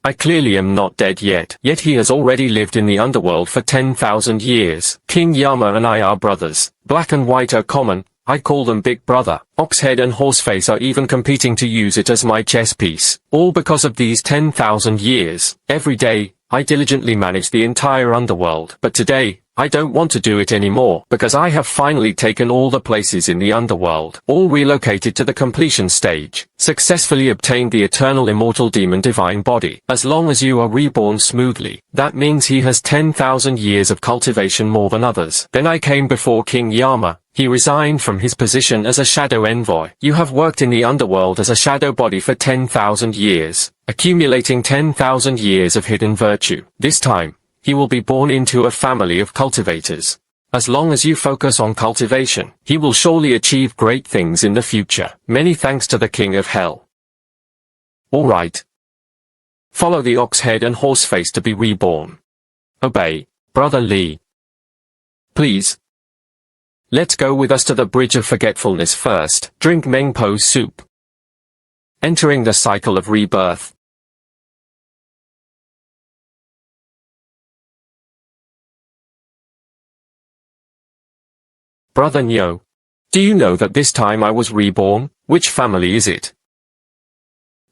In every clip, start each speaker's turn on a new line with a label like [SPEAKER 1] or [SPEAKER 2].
[SPEAKER 1] I clearly am not dead yet. Yet he has already lived in the underworld for 10,000 years. King Yama and I are brothers. Black and white are common. I call them Big Brother. Oxhead and Horseface are even competing to use it as my chess piece. All because of these 10,000 years. Every day, I diligently manage the entire underworld. But today, I don't want to do it anymore, because I have finally taken all the places in the underworld, all relocated to the completion stage, successfully obtained the eternal immortal demon divine body. As long as you are reborn smoothly, that means he has 10,000 years of cultivation more than others. Then I came before King Yama. He resigned from his position as a shadow envoy. You have worked in the underworld as a shadow body for 10,000 years, accumulating 10,000 years of hidden virtue. This time, he will be born into a family of cultivators. As long as you focus on cultivation, he will surely achieve great things in the future. Many thanks to the King of Hell. Alright. Follow the Oxhead and Horseface to be reborn. Obey, Brother Lee. Please. Let's go with us to the Bridge of Forgetfulness first. Drink Mengpo soup. Entering the cycle of rebirth. Brother Nyo. Do you know that this time I was reborn? Which family is it?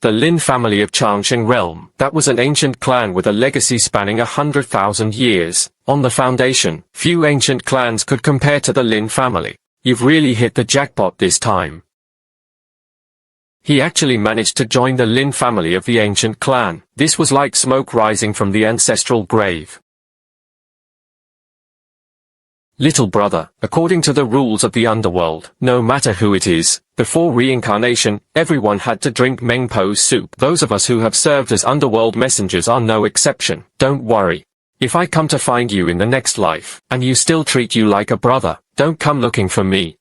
[SPEAKER 1] The Lin family of Changsheng Realm. That was an ancient clan with a legacy spanning 100,000 years. On the foundation, few ancient clans could compare to the Lin family. You've really hit the jackpot this time. He actually managed to join the Lin family of the ancient clan. This was like smoke rising from the ancestral grave. Little brother, according to the rules of the underworld, no matter who it is, before reincarnation, everyone had to drink Mengpo soup. Those of us who have served as underworld messengers are no exception. Don't worry. If I come to find you in the next life, and you still treat you like a brother, don't come looking for me.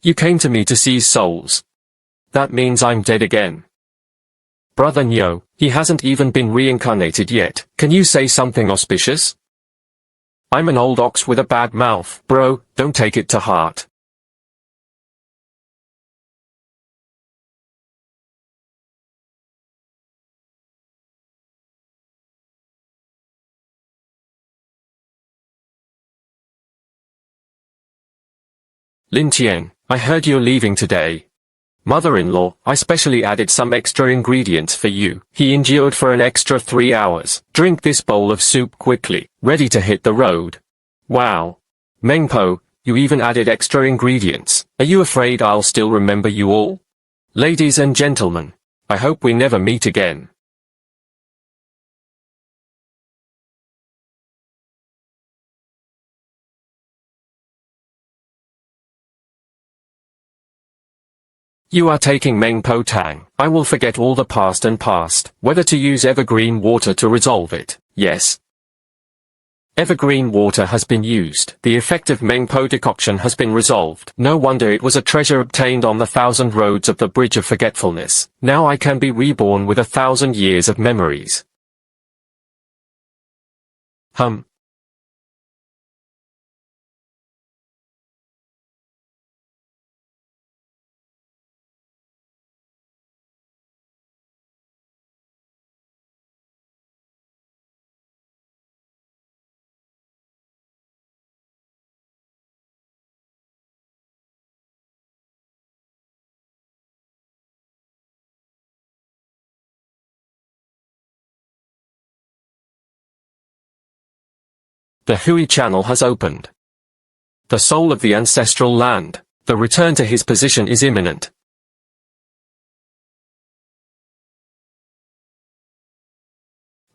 [SPEAKER 1] You came to me to seize souls. That means I'm dead again. Brother Nyo, he hasn't even been reincarnated yet. Can you say something auspicious? I'm an old ox with a bad mouth. Bro, don't take it to heart. Lin Tian, I heard you're leaving today. Mother-in-law, I specially added some extra ingredients for you. He endured for an extra 3 hours. Drink this bowl of soup quickly. Ready to hit the road. Wow. Mengpo, you even added extra ingredients. Are you afraid I'll still remember you all? Ladies and gentlemen, I hope we never meet again. You are taking Mengpo Tang. I will forget all the past and past. Whether to use evergreen water to resolve it. Yes. Evergreen water has been used. The effective Mengpo decoction has been resolved. No wonder it was a treasure obtained on the 1,000 roads of the Bridge of Forgetfulness. Now I can be reborn with 1,000 years of memories. The Hui channel has opened. The soul of the ancestral land. The return to his position is imminent.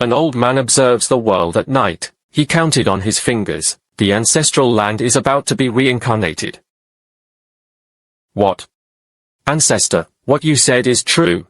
[SPEAKER 1] An old man observes the world at night. He counted on his fingers. The ancestral land is about to be reincarnated. What? Ancestor, what you said is true.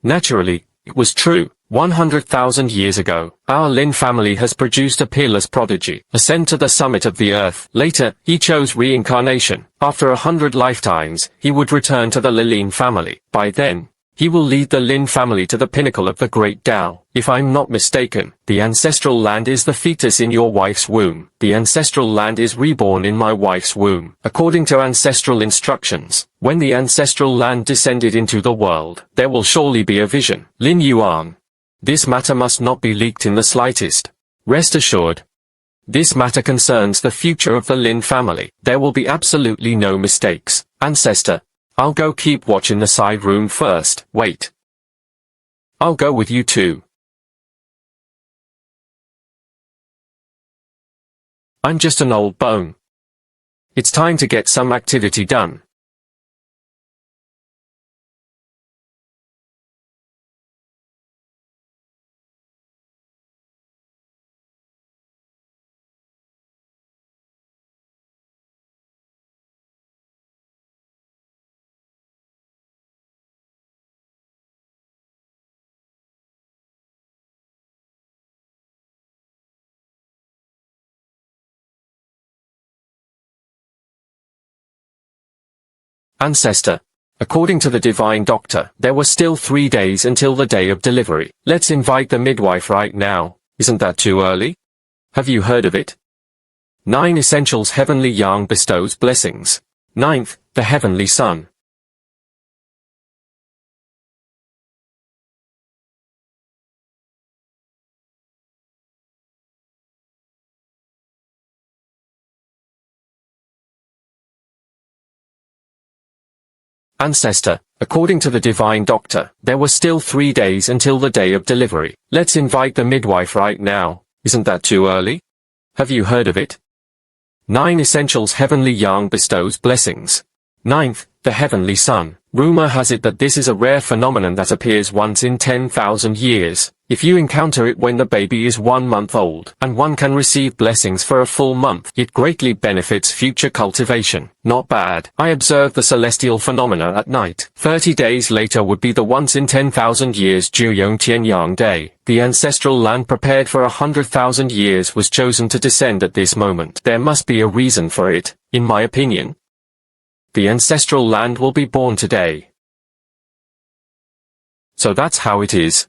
[SPEAKER 1] Naturally, it was true. 100,000 years ago, our Lin family has produced a peerless prodigy, ascend to the summit of the earth. Later, he chose reincarnation. After 100 lifetimes, he would return to the Lin family. By then, he will lead the Lin family to the pinnacle of the Great Tao. If I'm not mistaken, the ancestral land is the fetus in your wife's womb. The ancestral land is reborn in my wife's womb. According to ancestral instructions, when the ancestral land descended into the world, there will surely be a vision. Lin Yuan. This matter must not be leaked in the slightest. Rest assured. This matter concerns the future of the Lin family. There will be absolutely no mistakes. Ancestor, I'll go keep watch in the side room first. Wait. I'll go with you too. I'm just an old bone. It's time to get some activity done. Ancestor, according to the divine doctor, there were still 3 days until the day of delivery. Let's invite the midwife right now. Isn't that too early? Have you heard of it? 9 Essentials Heavenly Yang bestows blessings. 9th, the Heavenly Sun. Ancestor, according to the divine doctor, there were still 3 days until the day of delivery. Let's invite the midwife right now. Isn't that too early? Have you heard of it? 9 Essentials Heavenly Yang bestows blessings. 9th, the Heavenly Sun. Rumor has it that this is a rare phenomenon that appears once in 10,000 years. If you encounter it when the baby is 1 month old, and one can receive blessings for a full month, it greatly benefits future cultivation. Not bad. I observed the celestial phenomena at night. 30 days later would be the once in 10,000 years Juyong Tianyang Day. The ancestral land prepared for 100,000 years was chosen to descend at this moment. There must be a reason for it, in my opinion. The ancestral land will be born today. So that's how it is.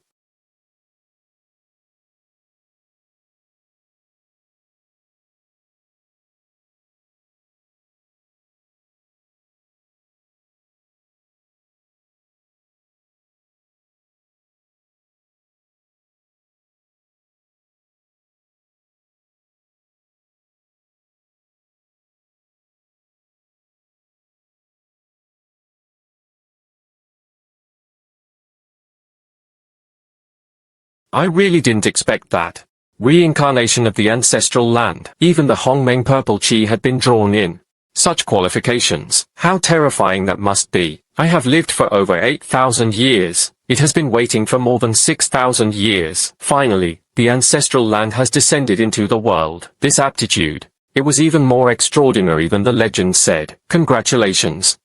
[SPEAKER 1] I really didn't expect that. Reincarnation of the ancestral land. Even the Hongmeng purple chi had been drawn in. Such qualifications. How terrifying that must be. I have lived for over 8,000 years. It has been waiting for more than 6,000 years. Finally, the ancestral land has descended into the world. This aptitude. It was even more extraordinary than the legend said. Congratulations.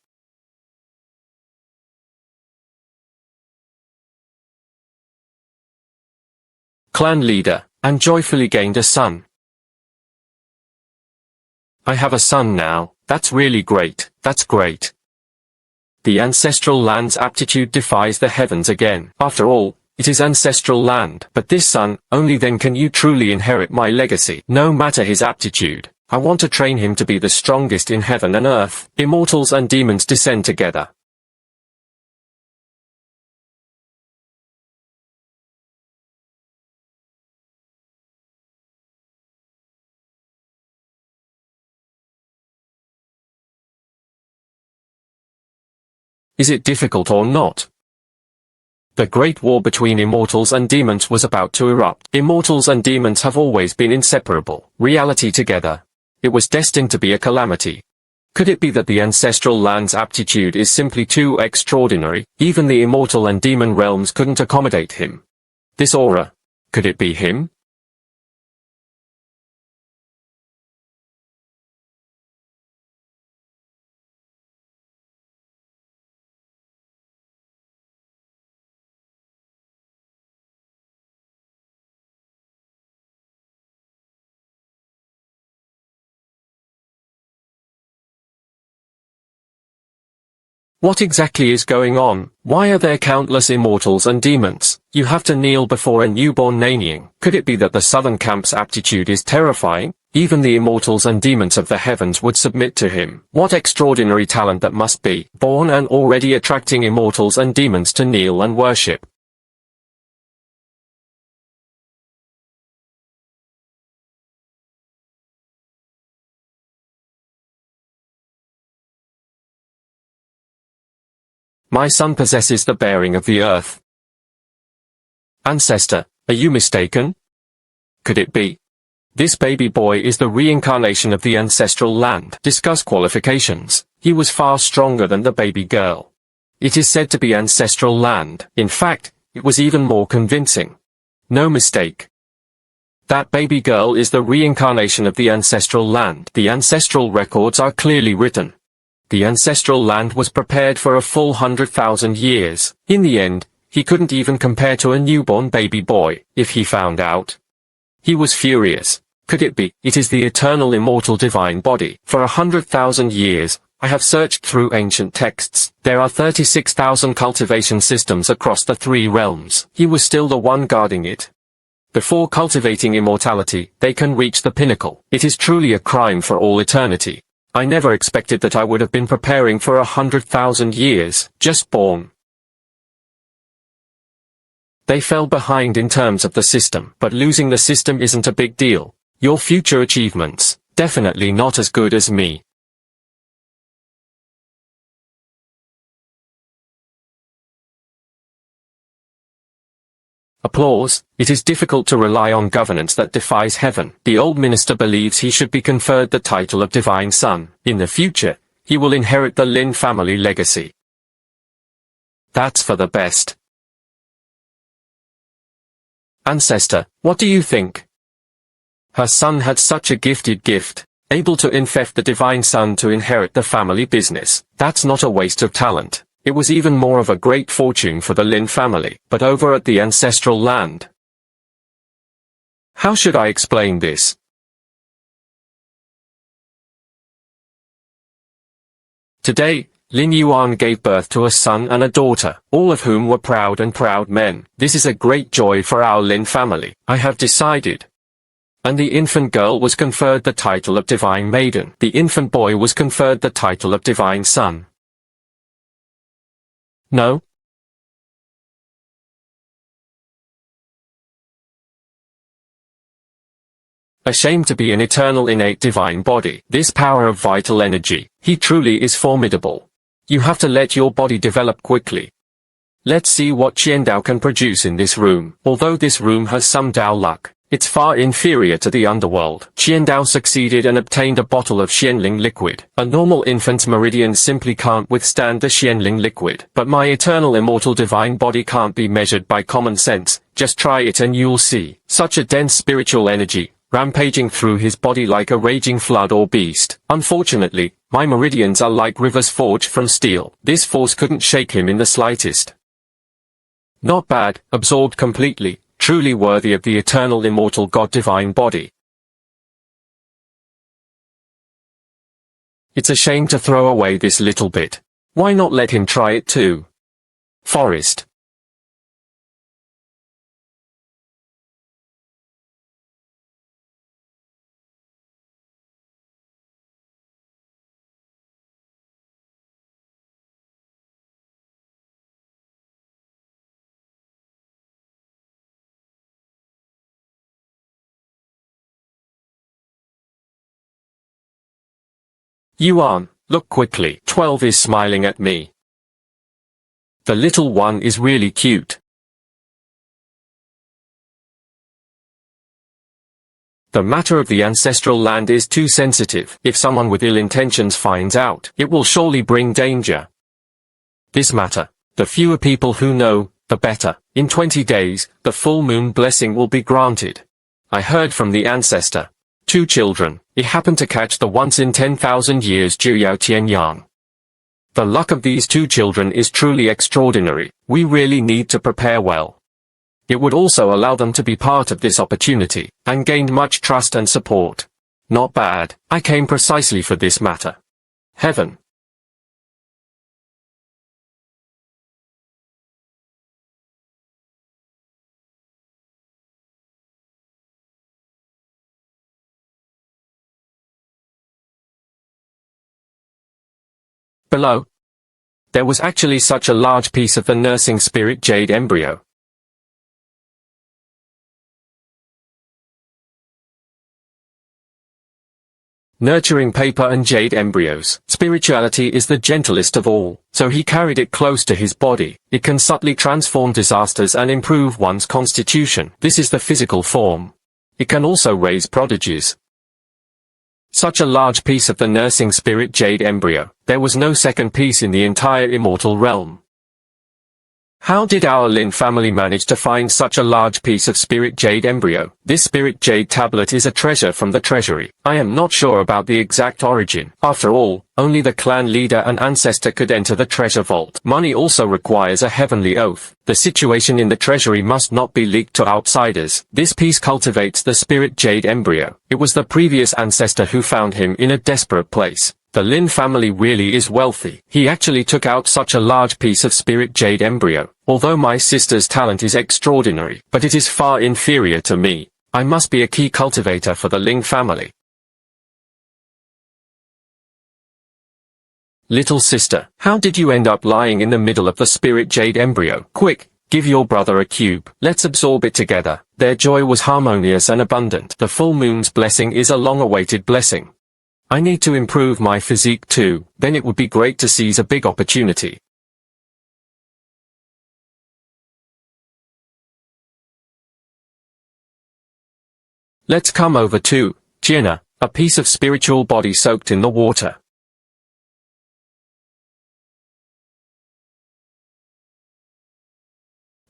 [SPEAKER 1] Clan leader, and joyfully gained a son. I have a son now. That's really great. That's great. The ancestral land's aptitude defies the heavens again. After all, it is ancestral land. But this son, only then can you truly inherit my legacy. No matter his aptitude, I want to train him to be the strongest in heaven and earth. Immortals and demons descend together. Is it difficult or not? The great war between immortals and demons was about to erupt. Immortals and demons have always been inseparable. Reality together. It was destined to be a calamity. Could it be that the ancestral land's aptitude is simply too extraordinary? Even the immortal and demon realms couldn't accommodate him. This aura. Could it be him? What exactly is going on? Why are there countless immortals and demons? You have to kneel before a newborn Nanying. Could it be that the southern camp's aptitude is terrifying? Even the immortals and demons of the heavens would submit to him. What extraordinary talent that must be, born and already attracting immortals and demons to kneel and worship. My son possesses the bearing of the earth. Ancestor, are you mistaken? Could it be? This baby boy is the reincarnation of the ancestral land. Discuss qualifications. He was far stronger than the baby girl. It is said to be ancestral land. In fact, it was even more convincing. No mistake. That baby girl is the reincarnation of the ancestral land. The ancestral records are clearly written. The ancestral land was prepared for a full 100,000 years. In the end, he couldn't even compare to a newborn baby boy, if he found out. He was furious. Could it be? It is the eternal immortal divine body. For 100,000 years, I have searched through ancient texts. There are 36,000 cultivation systems across the 3 realms. He was still the one guarding it. Before cultivating immortality, they can reach the pinnacle. It is truly a crime for all eternity. I never expected that I would have been preparing for 100,000 years, just born. They fell behind in terms of the system, but losing the system isn't a big deal. Your future achievements, definitely not as good as me. Applause. It is difficult to rely on governance that defies heaven. The old minister believes he should be conferred the title of divine son. In the future, he will inherit the Lin family legacy. That's for the best. Ancestor, what do you think? Her son had such a gifted gift, able to infect the divine son to inherit the family business. That's not a waste of talent. It was even more of a great fortune for the Lin family, but over at the ancestral land. How should I explain this? Today, Lin Yuan gave birth to a son and a daughter, all of whom were proud men. This is a great joy for our Lin family, I have decided. And the infant girl was conferred the title of divine maiden. The infant boy was conferred the title of divine son. No? Ashamed to be an eternal innate divine body. This power of vital energy, he truly is formidable. You have to let your body develop quickly. Let's see what Qiandao can produce in this room. Although this room has some Dao luck, it's far inferior to the underworld. Qiandao succeeded and obtained a bottle of Xianling liquid. A normal infant's meridian simply can't withstand the Xianling liquid. But my eternal immortal divine body can't be measured by common sense. Just try it and you'll see. Such a dense spiritual energy, rampaging through his body like a raging flood or beast. Unfortunately, my meridians are like rivers forged from steel. This force couldn't shake him in the slightest. Not bad, absorbed completely. Truly worthy of the eternal immortal God divine body. It's a shame to throw away this little bit. Why not let him try it too? Forest. Yuan, look quickly. 12 is smiling at me. The little one is really cute. The matter of the ancestral land is too sensitive. If someone with ill intentions finds out, it will surely bring danger. This matter, the fewer people who know, the better. In 20 days, the full moon blessing will be granted. I heard from the ancestor. 2 children. He happened to catch the once in 10,000 years Jiuyao Tianyang. The luck of these 2 children is truly extraordinary. We really need to prepare well. It would also allow them to be part of this opportunity, and gained much trust and support. Not bad. I came precisely for this matter. Heaven. Below. There was actually such a large piece of the nursing spirit jade embryo. nurturing paper and jade embryos. Spirituality is the gentlest of all, so he carried it close to his body. It can subtly transform disasters and improve one's constitution. This is the physical form. It can also raise prodigies. Such a large piece of the nursing spirit jade embryo. There was no second piece in the entire immortal realm. How did our Lin family manage to find such a large piece of spirit jade embryo? This spirit jade tablet is a treasure from the treasury. I am not sure about the exact origin. After all, only the clan leader and ancestor could enter the treasure vault. Money also requires a heavenly oath. The situation in the treasury must not be leaked to outsiders. This piece cultivates the spirit jade embryo. It was the previous ancestor who found him in a desperate place. The Lin family really is wealthy. He actually took out such a large piece of spirit jade embryo. Although my sister's talent is extraordinary, but it is far inferior to me. I must be a key cultivator for the Ling family. Little sister, how did you end up lying in the middle of the spirit jade embryo? Quick, give your brother a cube. Let's absorb it together. Their joy was harmonious and abundant. The full moon's blessing is a long-awaited blessing. I need to improve my physique too, then it would be great to seize a big opportunity. Let's come over to Jiena, a piece of spiritual body soaked in the water.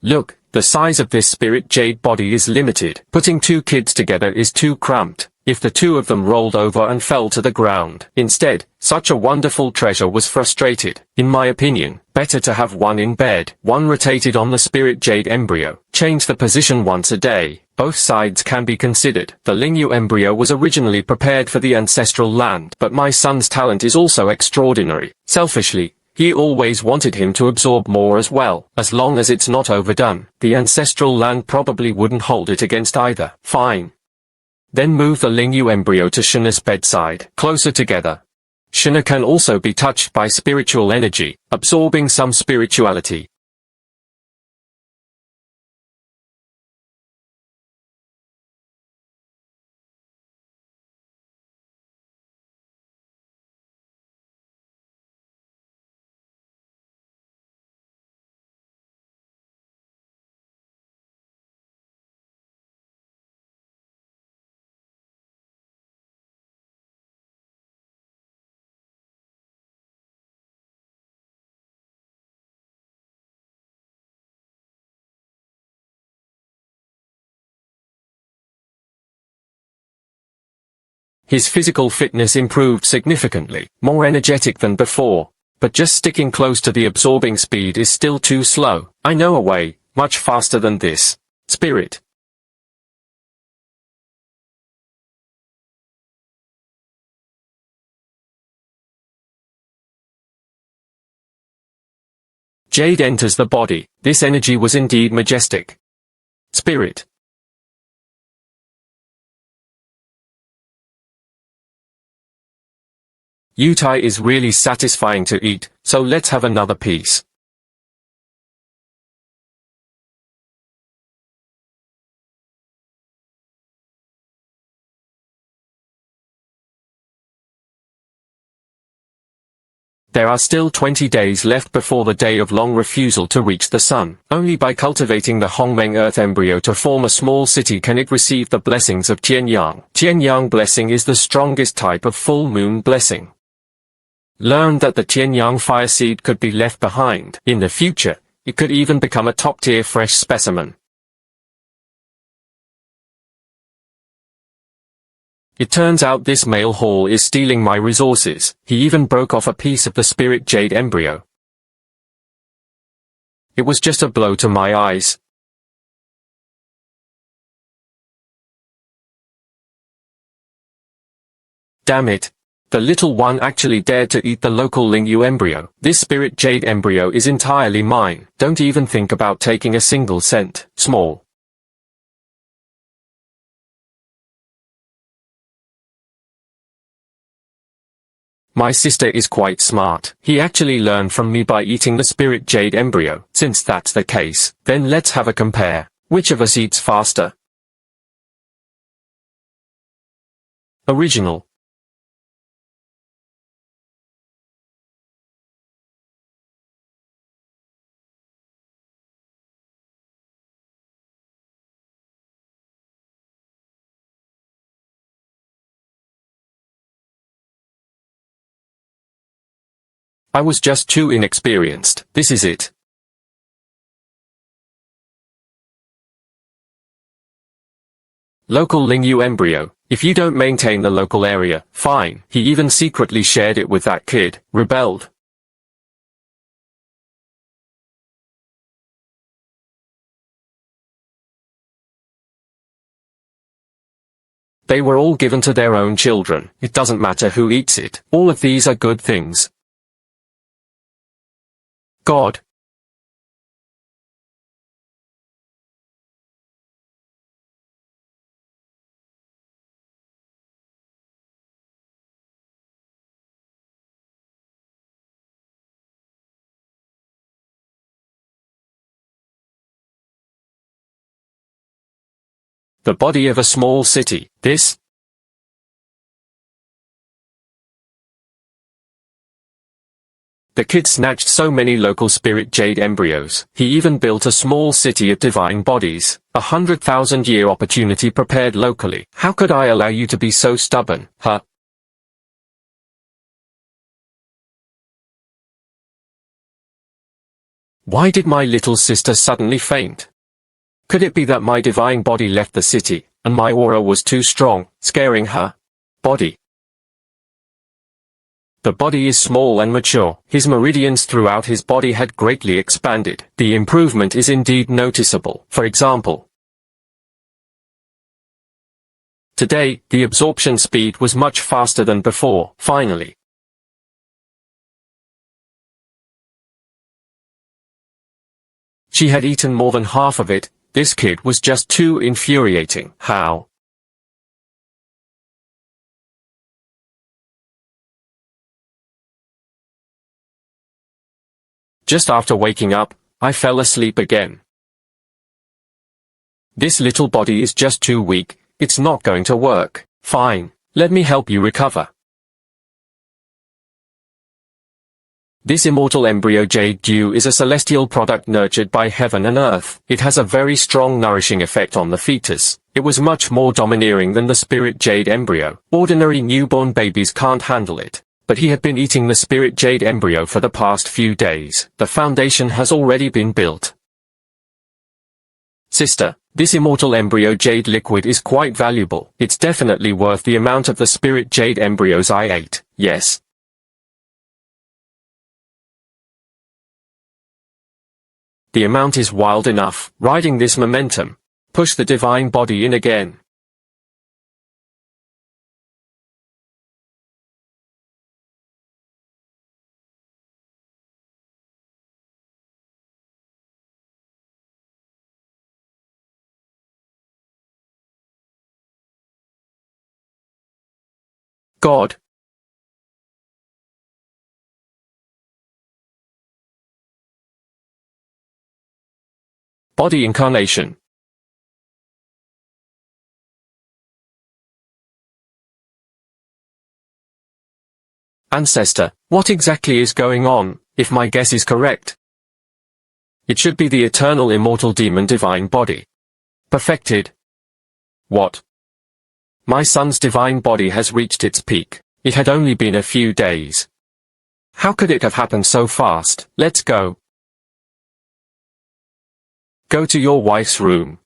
[SPEAKER 1] Look, the size of this spirit jade body is limited. Putting two kids together is too cramped. If the two of them rolled over and fell to the ground. Instead, such a wonderful treasure was frustrated. In my opinion, better to have one in bed. One rotated on the spirit jade embryo. Change the position once a day. Both sides can be considered. The Lingyu embryo was originally prepared for the ancestral land, but my son's talent is also extraordinary. Selfishly, he always wanted him to absorb more as well. As long as it's not overdone, the ancestral land probably wouldn't hold it against either. Fine. Then move the Lingyu embryo to Shina's bedside, closer together. Shina can also be touched by spiritual energy, absorbing some spirituality. His physical fitness improved significantly, more energetic than before. But just sticking close to the absorbing speed is still too slow. I know a way, much faster than this. Spirit. Jade enters the body. This energy was indeed majestic. Spirit. Yutai is really satisfying to eat, so let's have another piece. There are still 20 days left before the day of long refusal to reach the sun. Only by cultivating the Hongmeng Earth embryo to form a small city can it receive the blessings of Tianyang. Tianyang blessing is the strongest type of full moon blessing. Learned that the Tianyang fire seed could be left behind. In the future, it could even become a top-tier fresh specimen. It turns out this male hall is stealing my resources. He even broke off a piece of the spirit jade embryo. It was just a blow to my eyes. Damn it. The little one actually dared to eat the local Lingyu embryo. This spirit jade embryo is entirely mine. Don't even think about taking a single cent. Small. My sister is quite smart. He actually learned from me by eating the spirit jade embryo. Since that's the case, then let's have a compare. Which of us eats faster? Original. I was just too inexperienced. This is it. Local Lingyu embryo. If you don't maintain the local area, fine. He even secretly shared it with that kid, rebelled. They were all given to their own children. It doesn't matter who eats it. All of these are good things. God. The body of a small city. This. The kid snatched so many local spirit jade embryos. He even built a small city of divine bodies. 100,000-year opportunity prepared locally. How could I allow you to be so stubborn, huh? Why did my little sister suddenly faint? Could it be that my divine body left the city, and my aura was too strong, scaring her? Body. The body is small and mature. His meridians throughout his body had greatly expanded. The improvement is indeed noticeable. For example, today, the absorption speed was much faster than before. Finally. She had eaten more than half of it. This kid was just too infuriating. How? Just after waking up, I fell asleep again. This little body is just too weak. It's not going to work. Fine. Let me help you recover. This immortal embryo jade dew is a celestial product nurtured by heaven and earth. It has a very strong nourishing effect on the fetus. It was much more domineering than the spirit jade embryo. Ordinary newborn babies can't handle it. But he had been eating the spirit jade embryo for the past few days. The foundation has already been built. Sister, this immortal embryo jade liquid is quite valuable. It's definitely worth the amount of the spirit jade embryos I ate. Yes. The amount is wild enough. Riding this momentum. Push the divine body in again. God. Body incarnation. Ancestor, what exactly is going on, if my guess is correct? It should be the eternal immortal demon divine body. Perfected. What? My son's divine body has reached its peak. It had only been a few days. How could it have happened so fast? Let's go. Go to your wife's room.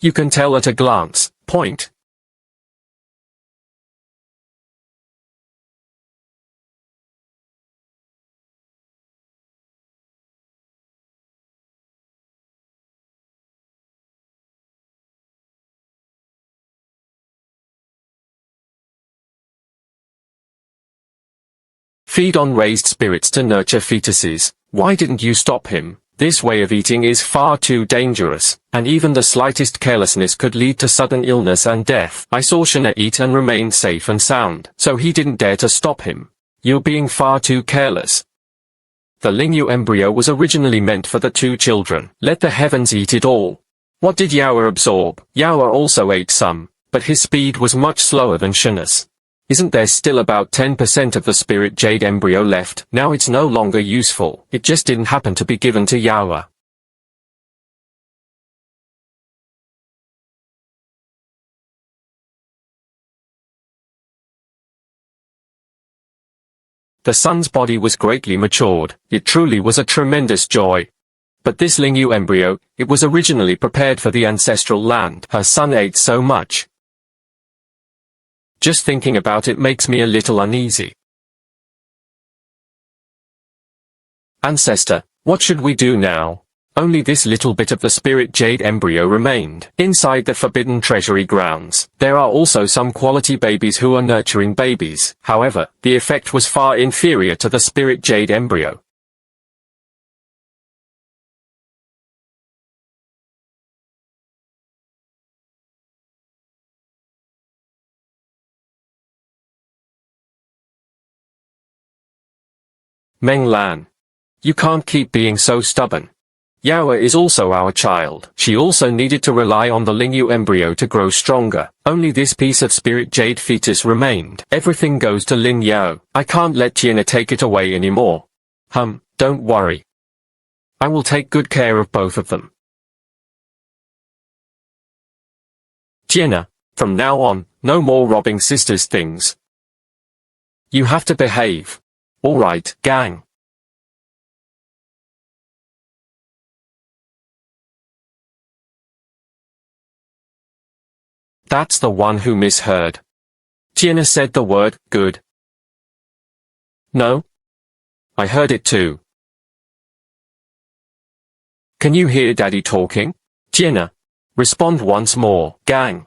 [SPEAKER 1] You can tell at a glance. Point. Feed on raised spirits to nurture fetuses. Why didn't you stop him? This way of eating is far too dangerous, and even the slightest carelessness could lead to sudden illness and death. I saw Shana eat and remain safe and sound, so he didn't dare to stop him. You're being far too careless. The Lingyu embryo was originally meant for the two children. Let the heavens eat it all. What did Yaowa absorb? Yaowa also ate some, but his speed was much slower than Shana's. Isn't there still about 10% of the spirit jade embryo left? Now it's no longer useful. It just didn't happen to be given to Yaowa. The son's body was greatly matured. It truly was a tremendous joy. But this Lingyu embryo, it was originally prepared for the ancestral land. Her son ate so much. Just thinking about it makes me a little uneasy. Ancestor, what should we do now? Only this little bit of the spirit jade embryo remained. Inside the forbidden treasury grounds, there are also some quality babies who are nurturing babies. However, the effect was far inferior to the spirit jade embryo. Meng Lan. You can't keep being so stubborn. Yao is also our child. She also needed to rely on the Lingyu embryo to grow stronger. Only this piece of spirit jade fetus remained. Everything goes to Lin Yao. I can't let Tiana take it away anymore. Don't worry. I will take good care of both of them. Tiana, from now on, no more robbing sisters' things. You have to behave. Alright, gang. That's the one who misheard. Tiana said the word, good. No? I heard it too. Can you hear Daddy talking? Tiana, respond once more, gang.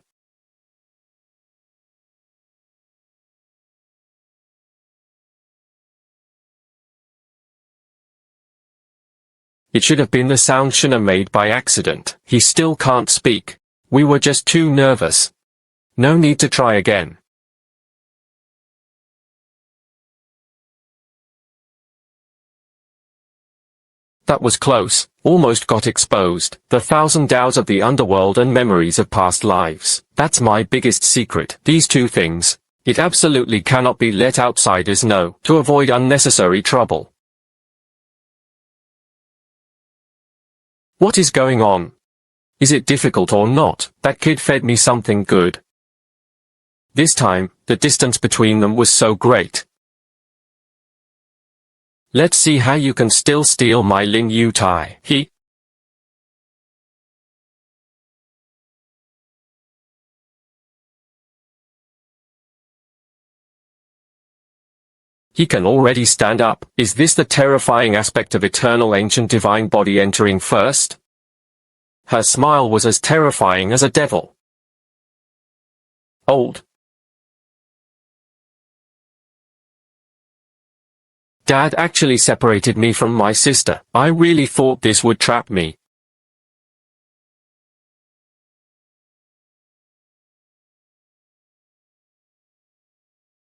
[SPEAKER 1] It should have been the sound Shina made by accident. He still can't speak. We were just too nervous. No need to try again. That was close, almost got exposed. The 1,000 dows of the underworld and memories of past lives. That's my biggest secret. These two things. It absolutely cannot be let outsiders know, to avoid unnecessary trouble. What is going on? Is it difficult or not? That kid fed me something good. This time, the distance between them was so great. Let's see how you can still steal my Lin Yu Tai. He can already stand up. Is this the terrifying aspect of eternal ancient divine body entering first? Her smile was as terrifying as a devil. Old. Dad actually separated me from my sister. I really thought this would trap me.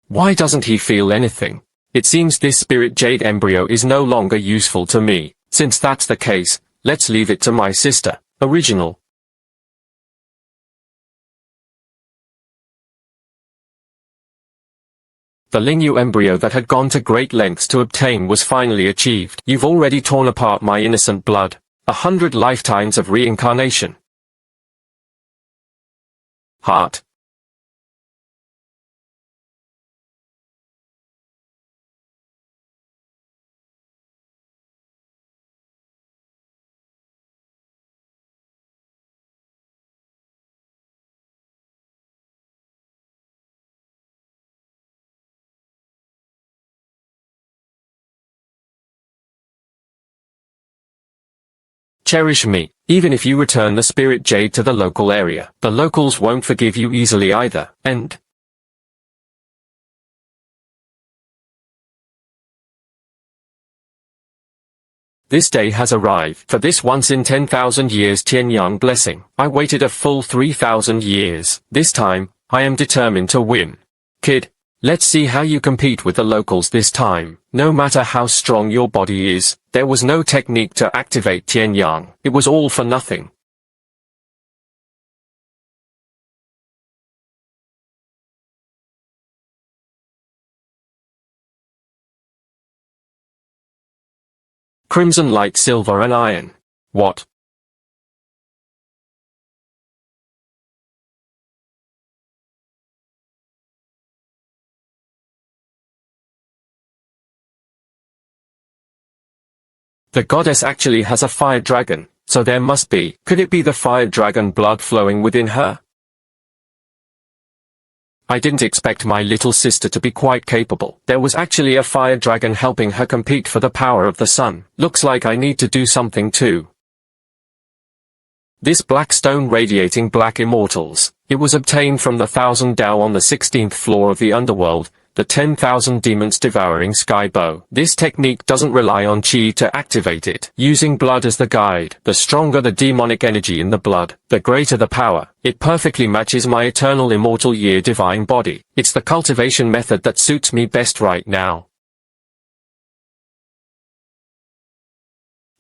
[SPEAKER 1] Why doesn't he feel anything? It seems this spirit jade embryo is no longer useful to me. Since that's the case, let's leave it to my sister. Original. The Lingyu embryo that had gone to great lengths to obtain was finally achieved. You've already torn apart my innocent blood. 100 lifetimes of reincarnation. Heart. Cherish me, even if you return the spirit jade to the local area. The locals won't forgive you easily either, and this day has arrived. For this once in 10,000 years Tianyang blessing, I waited a full 3,000 years. This time, I am determined to win. Kid, let's see how you compete with the locals this time. No matter how strong your body is, there was no technique to activate Tianyang. It was all for nothing. Crimson light, silver and iron. What? The goddess actually has a fire dragon, so there must be. Could it be the fire dragon blood flowing within her? I didn't expect my little sister to be quite capable. There was actually a fire dragon helping her compete for the power of the sun. Looks like I need to do something too. This black stone radiating black immortals. It was obtained from the 1000 Dao on the 16th floor of the underworld, the 10,000 demons devouring sky bow. This technique doesn't rely on chi to activate it. Using blood as the guide, the stronger the demonic energy in the blood, the greater the power. It perfectly matches my eternal immortal year divine body. It's the cultivation method that suits me best right now.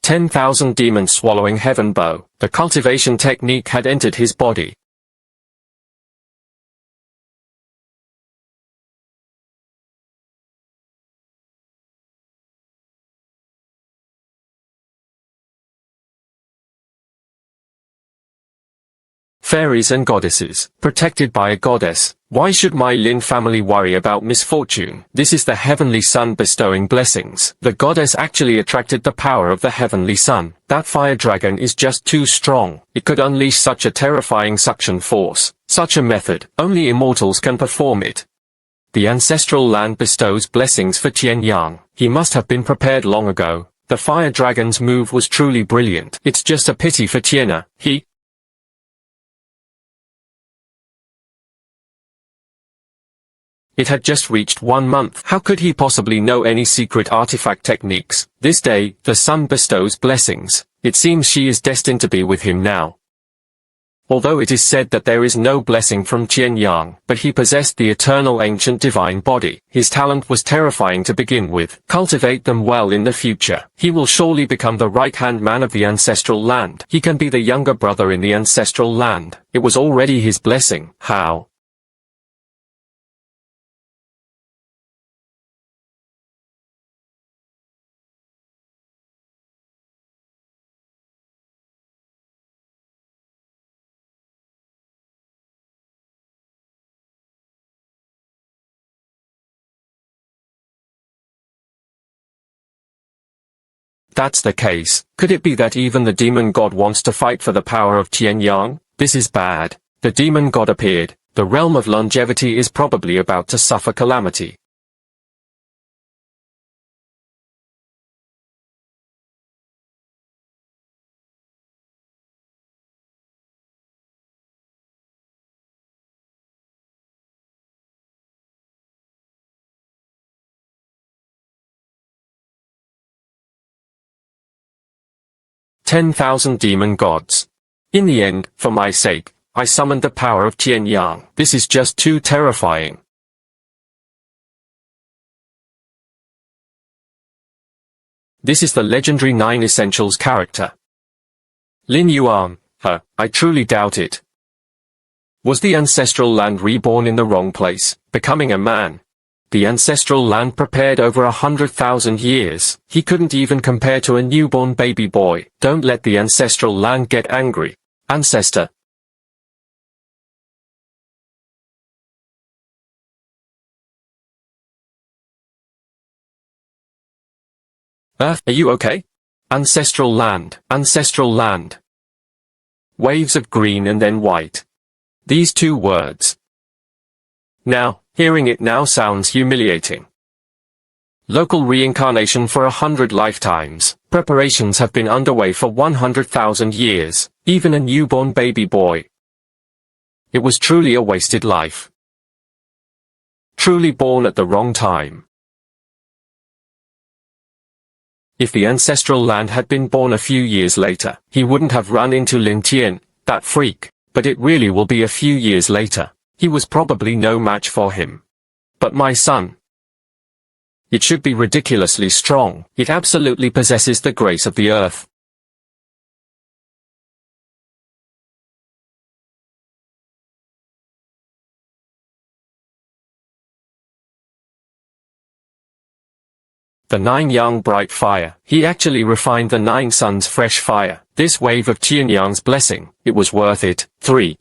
[SPEAKER 1] 10,000 demons swallowing heaven bow. The cultivation technique had entered his body. Fairies and goddesses, protected by a goddess. Why should my Lin family worry about misfortune? This is the heavenly sun bestowing blessings. The goddess actually attracted the power of the heavenly sun. That fire dragon is just too strong. It could unleash such a terrifying suction force. Such a method, only immortals can perform it. The ancestral land bestows blessings for Qian Yang. He must have been prepared long ago. The fire dragon's move was truly brilliant. It's just a pity for Qianna. It had just reached 1 month. How could he possibly know any secret artifact techniques? This day, the sun bestows blessings. It seems she is destined to be with him now. Although it is said that there is no blessing from Qian Yang, but he possessed the eternal ancient divine body. His talent was terrifying to begin with. Cultivate them well in the future. He will surely become the right-hand man of the ancestral land. He can be the younger brother in the ancestral land. It was already his blessing. How? That's the case. Could it be that even the demon god wants to fight for the power of Qian Yang? This is bad. The demon god appeared. The realm of longevity is probably about to suffer calamity. "10,000 demon gods. In the end, for my sake, I summoned the power of Qian Yang. This is just too terrifying." This is the legendary 9 Essentials character. Lin Yuan, I truly doubt it. Was the ancestral land reborn in the wrong place, becoming a man? The ancestral land prepared over 100,000 years. He couldn't even compare to a newborn baby boy. Don't let the ancestral land get angry. Ancestor. Earth, are you okay? Ancestral land. Ancestral land. Waves of green and then white. These 2 words. Now, hearing it now sounds humiliating. Local reincarnation for 100 lifetimes. Preparations have been underway for 100,000 years. Even a newborn baby boy. It was truly a wasted life. Truly born at the wrong time. If the ancestral land had been born a few years later, he wouldn't have run into Lin Tian, that freak. But it really will be a few years later. He was probably no match for him. But my son. It should be ridiculously strong. It absolutely possesses the grace of the earth. The 9 Yang bright fire. He actually refined the 9 suns fresh fire. This wave of Qian Yang's blessing. It was worth it. 3.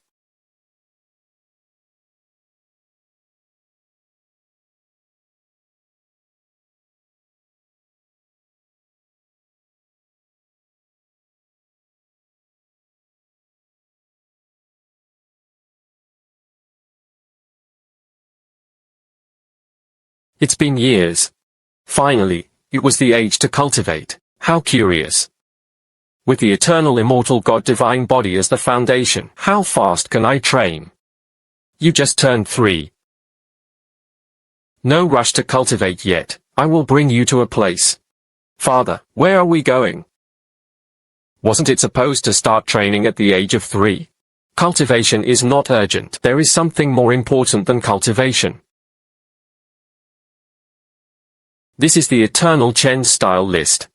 [SPEAKER 1] It's been years. Finally, it was the age to cultivate. How curious. With the eternal immortal God divine body as the foundation, how fast can I train? You just turned 3. No rush to cultivate yet. I will bring you to a place. Father, where are we going? Wasn't it supposed to start training at the age of 3? Cultivation is not urgent. There is something more important than cultivation. This is the eternal Chen style list.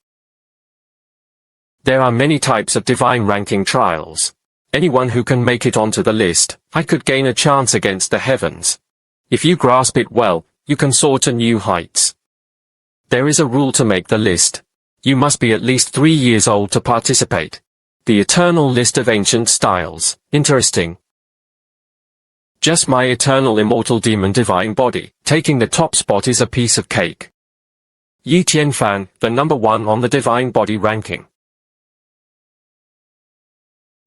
[SPEAKER 1] There are many types of divine ranking trials. Anyone who can make it onto the list, I could gain a chance against the heavens. If you grasp it well, you can soar to new heights. There is a rule to make the list. You must be at least 3 years old to participate. The eternal list of ancient styles. Interesting. Just my eternal immortal demon divine body. Taking the top spot is a piece of cake. Yi Tianfan, the number 1 on the divine body ranking.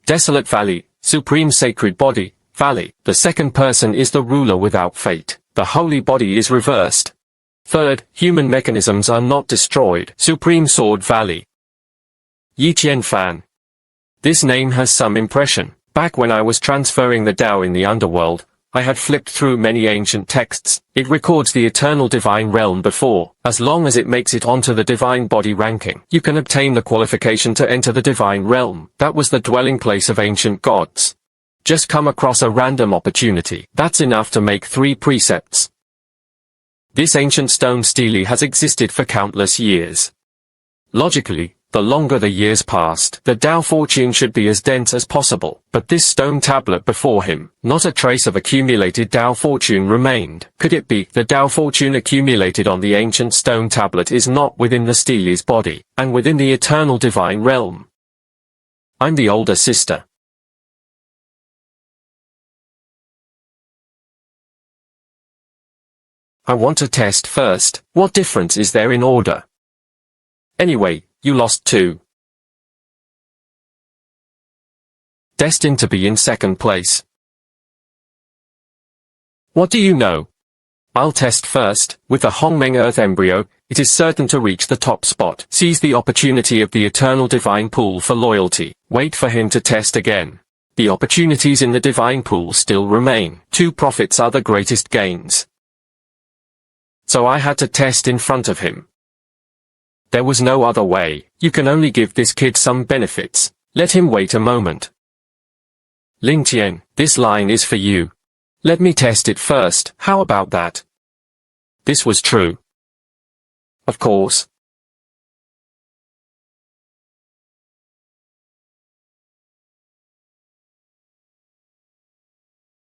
[SPEAKER 1] Desolate Valley, Supreme Sacred Body, Valley. The second person is the ruler without fate. The holy body is reversed. Third, human mechanisms are not destroyed. Supreme Sword Valley. Yi Tianfan. This name has some impression. Back when I was transferring the Tao in the underworld, I had flipped through many ancient texts. It records the eternal divine realm before. As long as it makes it onto the divine body ranking, you can obtain the qualification to enter the divine realm. That was the dwelling place of ancient gods. Just come across a random opportunity. That's enough to make 3 precepts. This ancient stone stele has existed for countless years. Logically, the longer the years passed, the Tao fortune should be as dense as possible. But this stone tablet before him, not a trace of accumulated Tao fortune remained. Could it be the Tao fortune accumulated on the ancient stone tablet is not within the stele's body, and within the eternal divine realm? I'm the older sister. I want to test first. What difference is there in order? Anyway, you lost 2. Destined to be in second place. What do you know? I'll test first. With the Hongmeng Earth embryo, it is certain to reach the top spot. Seize the opportunity of the eternal divine pool for loyalty. Wait for him to test again. The opportunities in the divine pool still remain. 2 profits are the greatest gains. So I had to test in front of him. There was no other way. You can only give this kid some benefits. Let him wait a moment. Ling Tian, this line is for you. Let me test it first. How about that? This was true. Of course.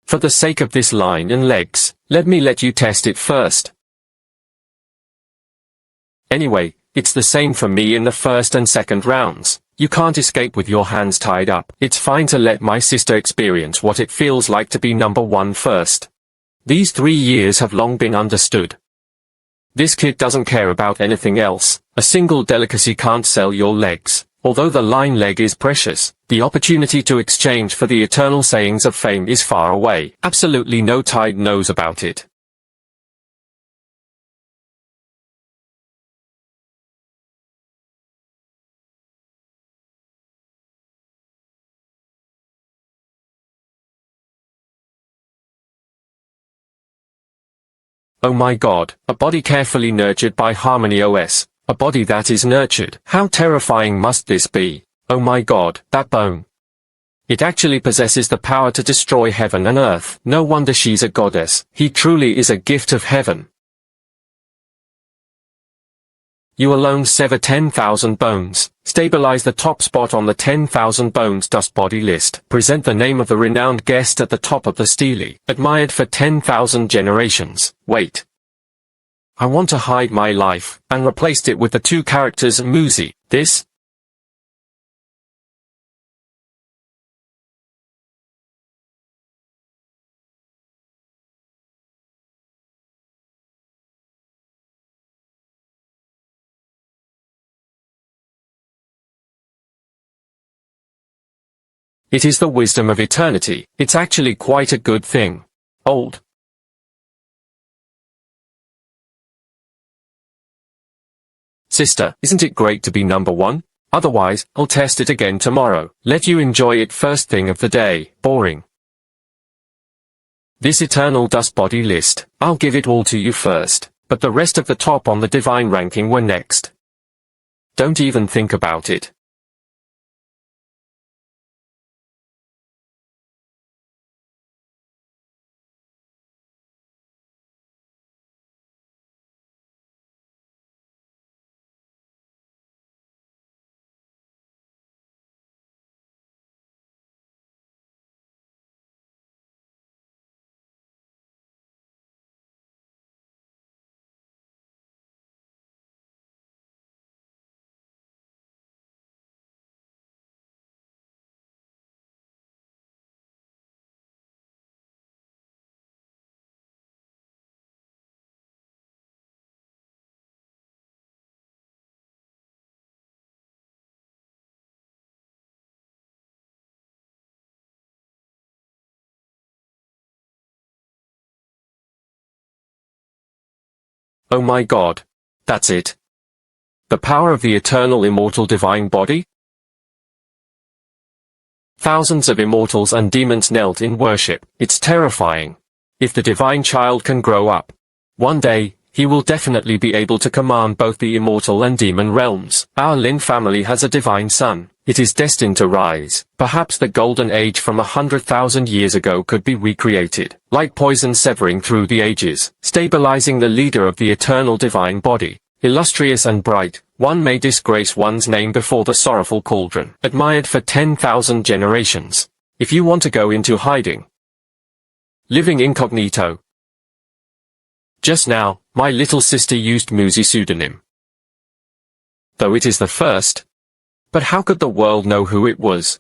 [SPEAKER 1] For the sake of this line and legs, let me let you test it first. Anyway, it's the same for me in the first and second rounds. You can't escape with your hands tied up. It's fine to let my sister experience what it feels like to be number 1 first. These 3 years have long been understood. This kid doesn't care about anything else. A single delicacy can't sell your legs. Although the line leg is precious, the opportunity to exchange for the eternal sayings of fame is far away. Absolutely no tide knows about it. Oh my god, a body carefully nurtured by Harmony OS, a body that is nurtured. How terrifying must this be? Oh my god, that bone. It actually possesses the power to destroy heaven and earth. No wonder she's a goddess. He truly is a gift of heaven. You alone sever 10,000 bones. Stabilize the top spot on the 10,000 bones dust body list. Present the name of the renowned guest at the top of the stele. Admired for 10,000 generations. Wait. I want to hide my life, and replaced it with the 2 characters Muzi. This? It is the wisdom of eternity. It's actually quite a good thing. Old. Sister, isn't it great to be number one? Otherwise, I'll test it again tomorrow. Let you enjoy it first thing of the day. Boring. This eternal dust body list, I'll give it all to you first, but the rest of the top on the divine ranking were next. Don't even think about it. Oh my God. That's it. The power of the eternal immortal divine body? Thousands of immortals and demons knelt in worship. It's terrifying. If the divine child can grow up, one day, he will definitely be able to command both the immortal and demon realms. Our Lin family has a divine son. It is destined to rise. Perhaps the golden age from 100,000 years ago could be recreated, like poison severing through the ages, stabilizing the leader of the eternal divine body. Illustrious and bright, one may disgrace one's name before the sorrowful cauldron, admired for 10,000 generations. If you want to go into hiding, living incognito. Just now, my little sister used Muzi pseudonym. Though it is the first. But how could the world know who it was?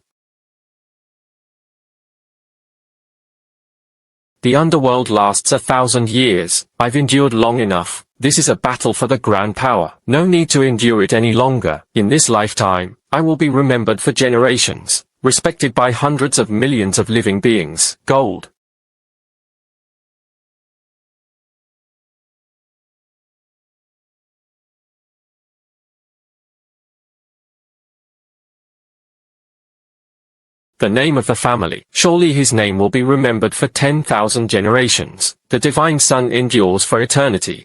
[SPEAKER 1] The underworld lasts 1,000 years. I've endured long enough. This is a battle for the grand power. No need to endure it any longer. In this lifetime, I will be remembered for generations, respected by hundreds of millions of living beings. Gold. The name of the family. Surely his name will be remembered for 10,000 generations. The divine son endures for eternity.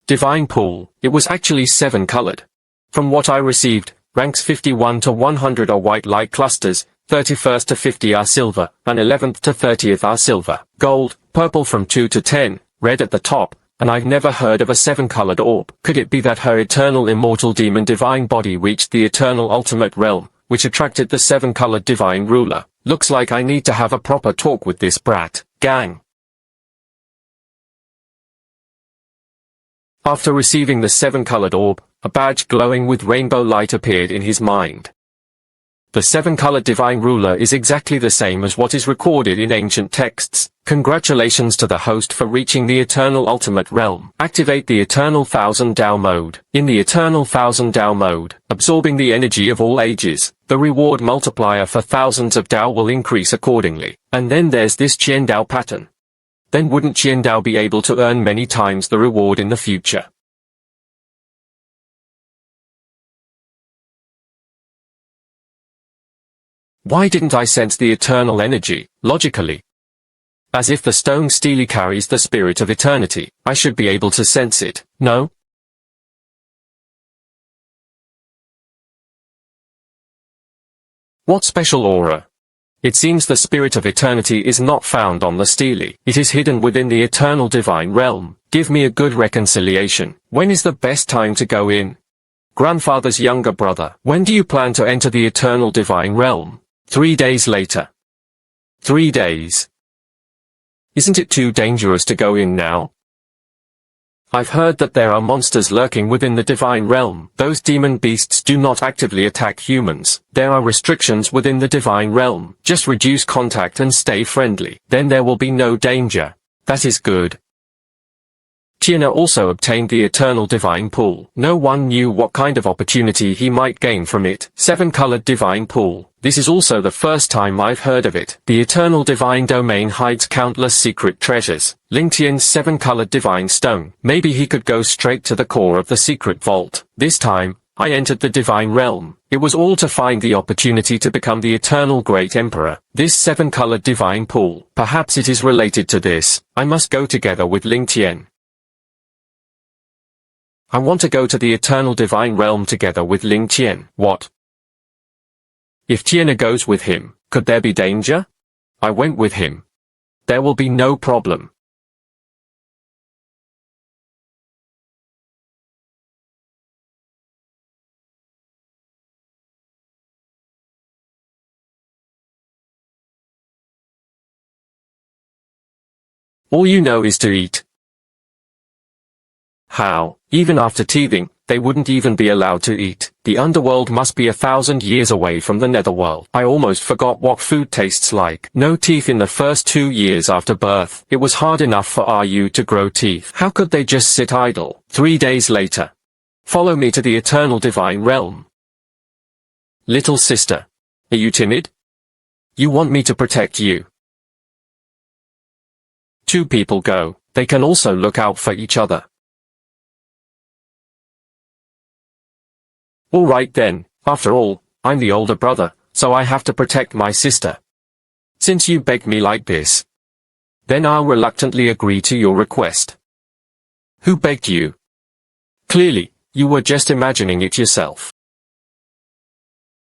[SPEAKER 1] Divine pool. It was actually 7-colored. From what I received, ranks 51 to 100 are white light clusters, 31st to 50 are silver, and 11th to 30th are silver. Gold, purple from 2 to 10, red at the top, and I've never heard of a 7-colored orb. Could it be that her eternal immortal demon divine body reached the eternal ultimate realm, which attracted the 7-colored divine ruler? Looks like I need to have a proper talk with this brat. Gang. After receiving the 7-colored orb, a badge glowing with rainbow light appeared in his mind. The 7-colored divine ruler is exactly the same as what is recorded in ancient texts. Congratulations to the host for reaching the eternal ultimate realm. Activate the eternal 1000 Dao mode. In the eternal 1000 Dao mode, absorbing the energy of all ages, the reward multiplier for thousands of Dao will increase accordingly. And then there's this Qian Dao pattern. Then wouldn't Qian Dao be able to earn many times the reward in the future? Why didn't I sense the eternal energy, logically? As if the stone steely carries the spirit of eternity, I should be able to sense it, no? What special aura? It seems the spirit of eternity is not found on the stele. It is hidden within the eternal divine realm. Give me a good reconciliation. When is the best time to go in? Grandfather's younger brother. When do you plan to enter the eternal divine realm? 3 days later. 3 days. Isn't it too dangerous to go in now? I've heard that there are monsters lurking within the divine realm. Those demon beasts do not actively attack humans. There are restrictions within the divine realm. Just reduce contact and stay friendly. Then there will be no danger. That is good. Tiana also obtained the Eternal Divine Pool. No one knew what kind of opportunity he might gain from it. 7-colored Divine Pool. This is also the first time I've heard of it. The Eternal Divine Domain hides countless secret treasures. Ling Tian's 7-colored Divine Stone. Maybe he could go straight to the core of the secret vault. This time, I entered the Divine Realm. It was all to find the opportunity to become the Eternal Great Emperor. This 7-colored Divine Pool. Perhaps it is related to this. I must go together with Ling Tian. I want to go to the Eternal Divine Realm together with Ling Tian. What? If Tiana goes with him, could there be danger? I went with him. There will be no problem. All you know is to eat. How? Even after teething, they wouldn't even be allowed to eat. The underworld must be 1,000 years away from the netherworld. I almost forgot what food tastes like. No teeth in the first 2 years after birth. It was hard enough for Ryu to grow teeth. How could they just sit idle? 3 days later. Follow me to the Eternal Divine Realm. Little sister. Are you timid? You want me to protect you? 2 people go. They can also look out for each other. Alright then, after all, I'm the older brother, so I have to protect my sister. Since you begged me like this, then I'll reluctantly agree to your request. Who begged you? Clearly, you were just imagining it yourself.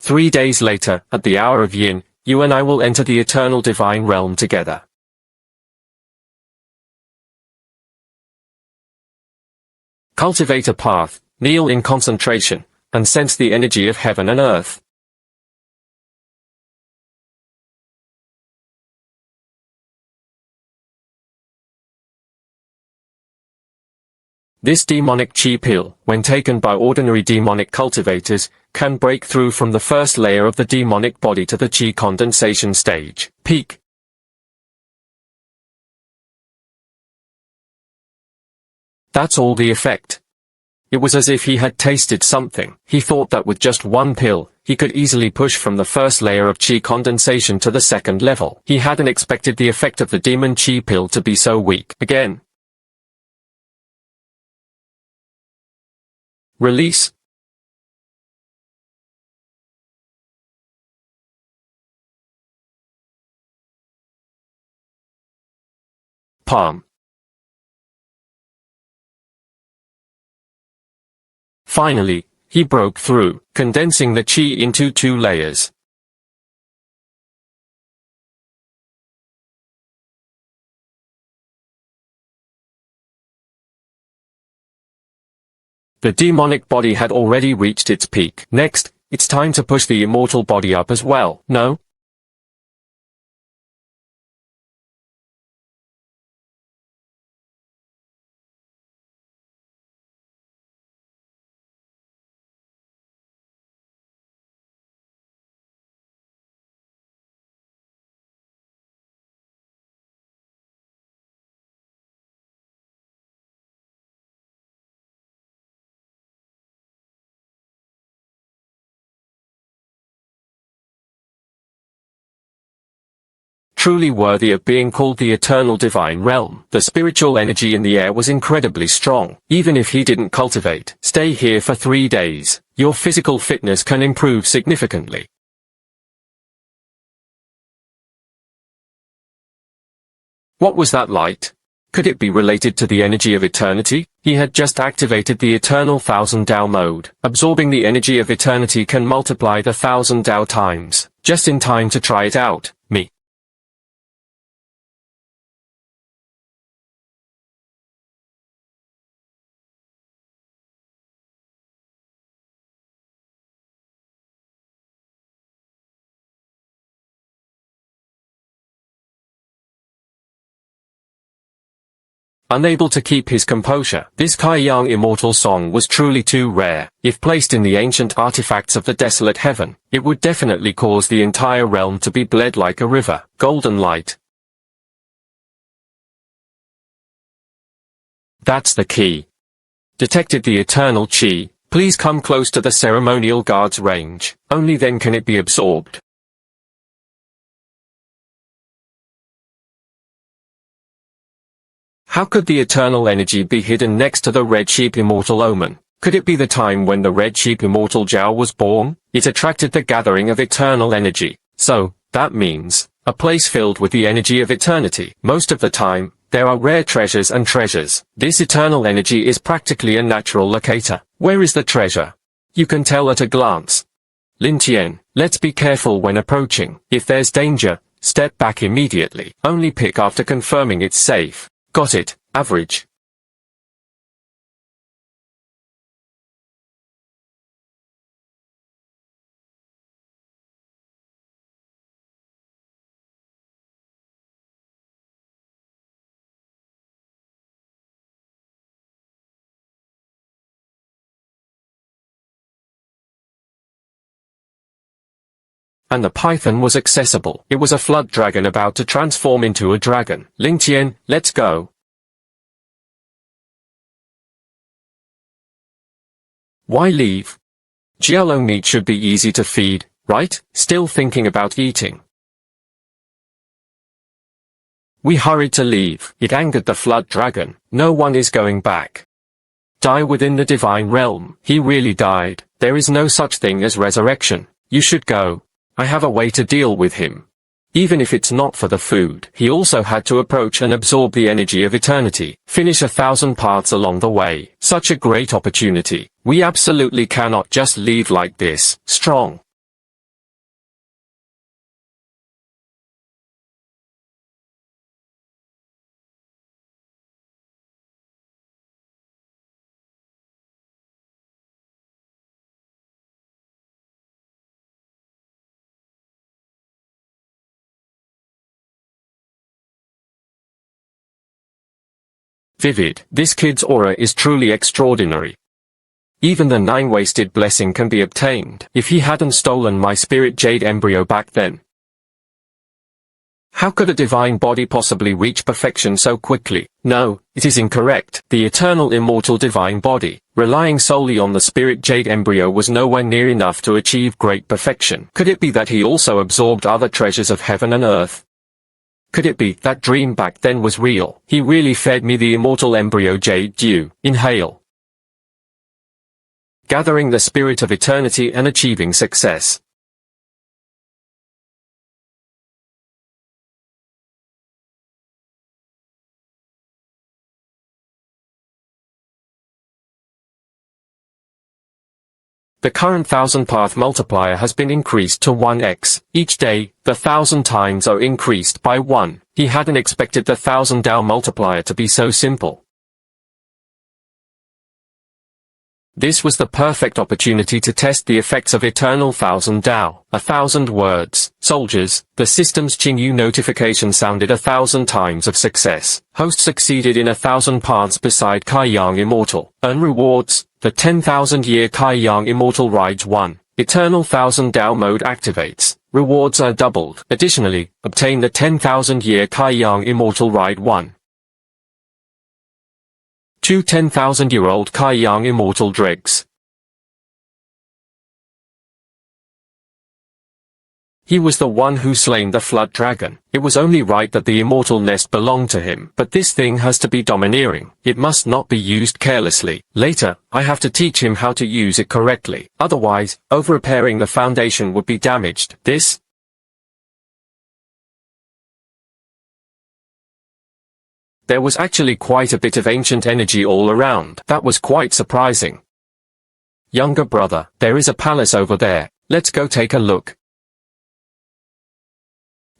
[SPEAKER 1] 3 days later, at the hour of Yin, you and I will enter the Eternal Divine Realm together. Cultivate a path, kneel in concentration, and sense the energy of heaven and earth. This demonic chi pill, when taken by ordinary demonic cultivators, can break through from the first layer of the demonic body to the chi condensation stage. Peak. That's all the effect. It was as if he had tasted something. He thought that with just one pill, he could easily push from the first layer of chi condensation to the second level. He hadn't expected the effect of the demon chi pill to be so weak. Again. Release. Palm. Finally, he broke through, condensing the chi into 2 layers. The demonic body had already reached its peak. Next, it's time to push the immortal body up as well, no? Truly worthy of being called the Eternal Divine Realm. The spiritual energy in the air was incredibly strong. Even if he didn't cultivate, stay here for 3 days, your physical fitness can improve significantly. What was that light? Could it be related to the energy of eternity? He had just activated the Eternal 1000 Dao mode. Absorbing the energy of eternity can multiply the 1000 Dao times. Just in time to try it out, me. Unable to keep his composure, this Kai Yang immortal song was truly too rare. If placed in the ancient artifacts of the desolate heaven, it would definitely cause the entire realm to be bled like a river. Golden light. That's the key. Detected the eternal chi. Please come close to the ceremonial guard's range. Only then can it be absorbed. How could the eternal energy be hidden next to the red sheep immortal omen? Could it be the time when the red sheep immortal Zhao was born? It attracted the gathering of eternal energy. So, that means, a place filled with the energy of eternity. Most of the time, there are rare treasures and treasures. This eternal energy is practically a natural locator. Where is the treasure? You can tell at a glance. Lin Tian, let's be careful when approaching. If there's danger, step back immediately. Only pick after confirming it's safe. Got it, average. And the python was accessible. It was a flood dragon about to transform into a dragon. Ling Tian, let's go. Why leave? Jiaolong meat should be easy to feed, right? Still thinking about eating. We hurried to leave. It angered the flood dragon. No one is going back. Die within the divine realm. He really died. There is no such thing as resurrection. You should go. I have a way to deal with him. Even if it's not for the food. He also had to approach and absorb the energy of eternity. Finish 1,000 paths along the way. Such a great opportunity. We absolutely cannot just leave like this. Strong. Vivid. This kid's aura is truly extraordinary. Even the 9-wasted blessing can be obtained. If he hadn't stolen my spirit jade embryo back then. How could a divine body possibly reach perfection so quickly? No, it is incorrect. The eternal immortal divine body, relying solely on the spirit jade embryo, was nowhere near enough to achieve great perfection. Could it be that he also absorbed other treasures of heaven and earth? Could it be that dream back then was real? He really fed me the immortal embryo jade dew. Inhale. Gathering the spirit of eternity and achieving success. The current 1,000-path multiplier has been increased to 1x. Each day, the 1,000 times are increased by 1. He hadn't expected the 1,000 Dao multiplier to be so simple. This was the perfect opportunity to test the effects of eternal 1,000 Dao. 1,000 words. Soldiers, the system's Qingyu notification sounded 1,000 times of success. Host succeeded in 1,000 paths beside Kai Yang Immortal. Earn rewards. The 10,000-year Kai Yang Immortal rides 1. Eternal 1,000 Dao mode activates. Rewards are doubled. Additionally, obtain the 10,000-year Kai Yang Immortal ride 1. 2 10,000-year-old Kai Yang Immortal dregs. He was the one who slain the flood dragon. It was only right that the immortal nest belonged to him. But this thing has to be domineering. It must not be used carelessly. Later, I have to teach him how to use it correctly. Otherwise, over-repairing the foundation would be damaged. This There was actually quite a bit of ancient energy all around. That was quite surprising. Younger brother, there is a palace over there. Let's go take a look.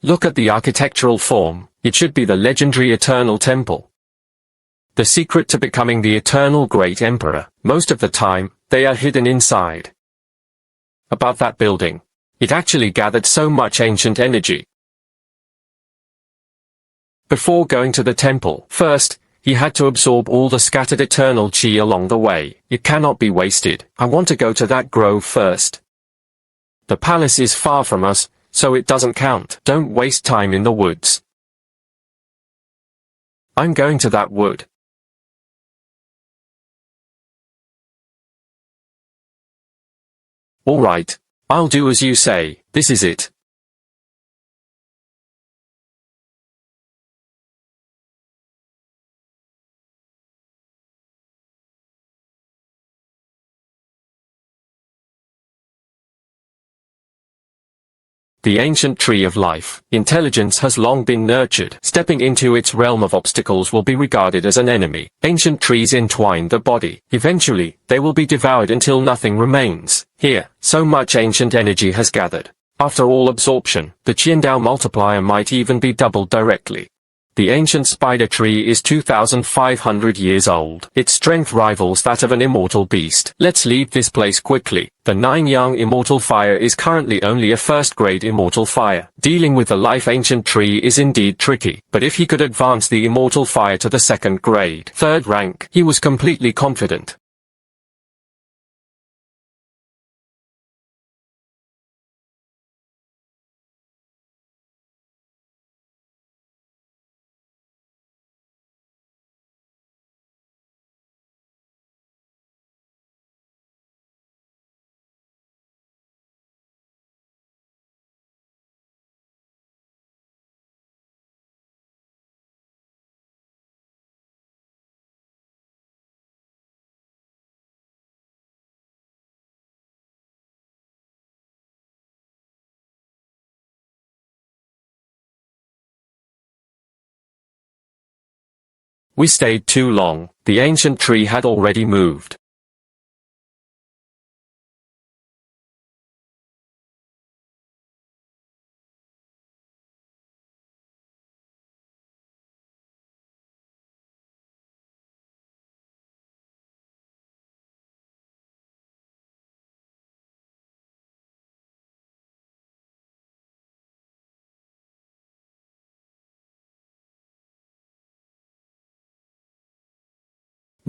[SPEAKER 1] Look at the architectural form. It should be the legendary Eternal Temple. The secret to becoming the Eternal Great Emperor. Most of the time, they are hidden inside. Above that building. It actually gathered so much ancient energy. Before going to the temple, first, he had to absorb all the scattered eternal chi along the way. It cannot be wasted. I want to go to that grove first. The palace is far from us, so it doesn't count. Don't waste time in the woods. I'm going to that wood. Alright. I'll do as you say. This is it. The ancient tree of life. Intelligence has long been nurtured. Stepping into its realm of obstacles will be regarded as an enemy. Ancient trees entwine the body. Eventually, they will be devoured until nothing remains. Here, so much ancient energy has gathered. After all absorption, the Qiandao multiplier might even be doubled directly. The ancient spider tree is 2,500 years old. Its strength rivals that of an immortal beast. Let's leave this place quickly. The 9 Yang immortal fire is currently only a first-grade immortal fire. Dealing with the life ancient tree is indeed tricky, but if he could advance the immortal fire to the second grade, third rank, he was completely confident. We stayed too long. The ancient tree had already moved.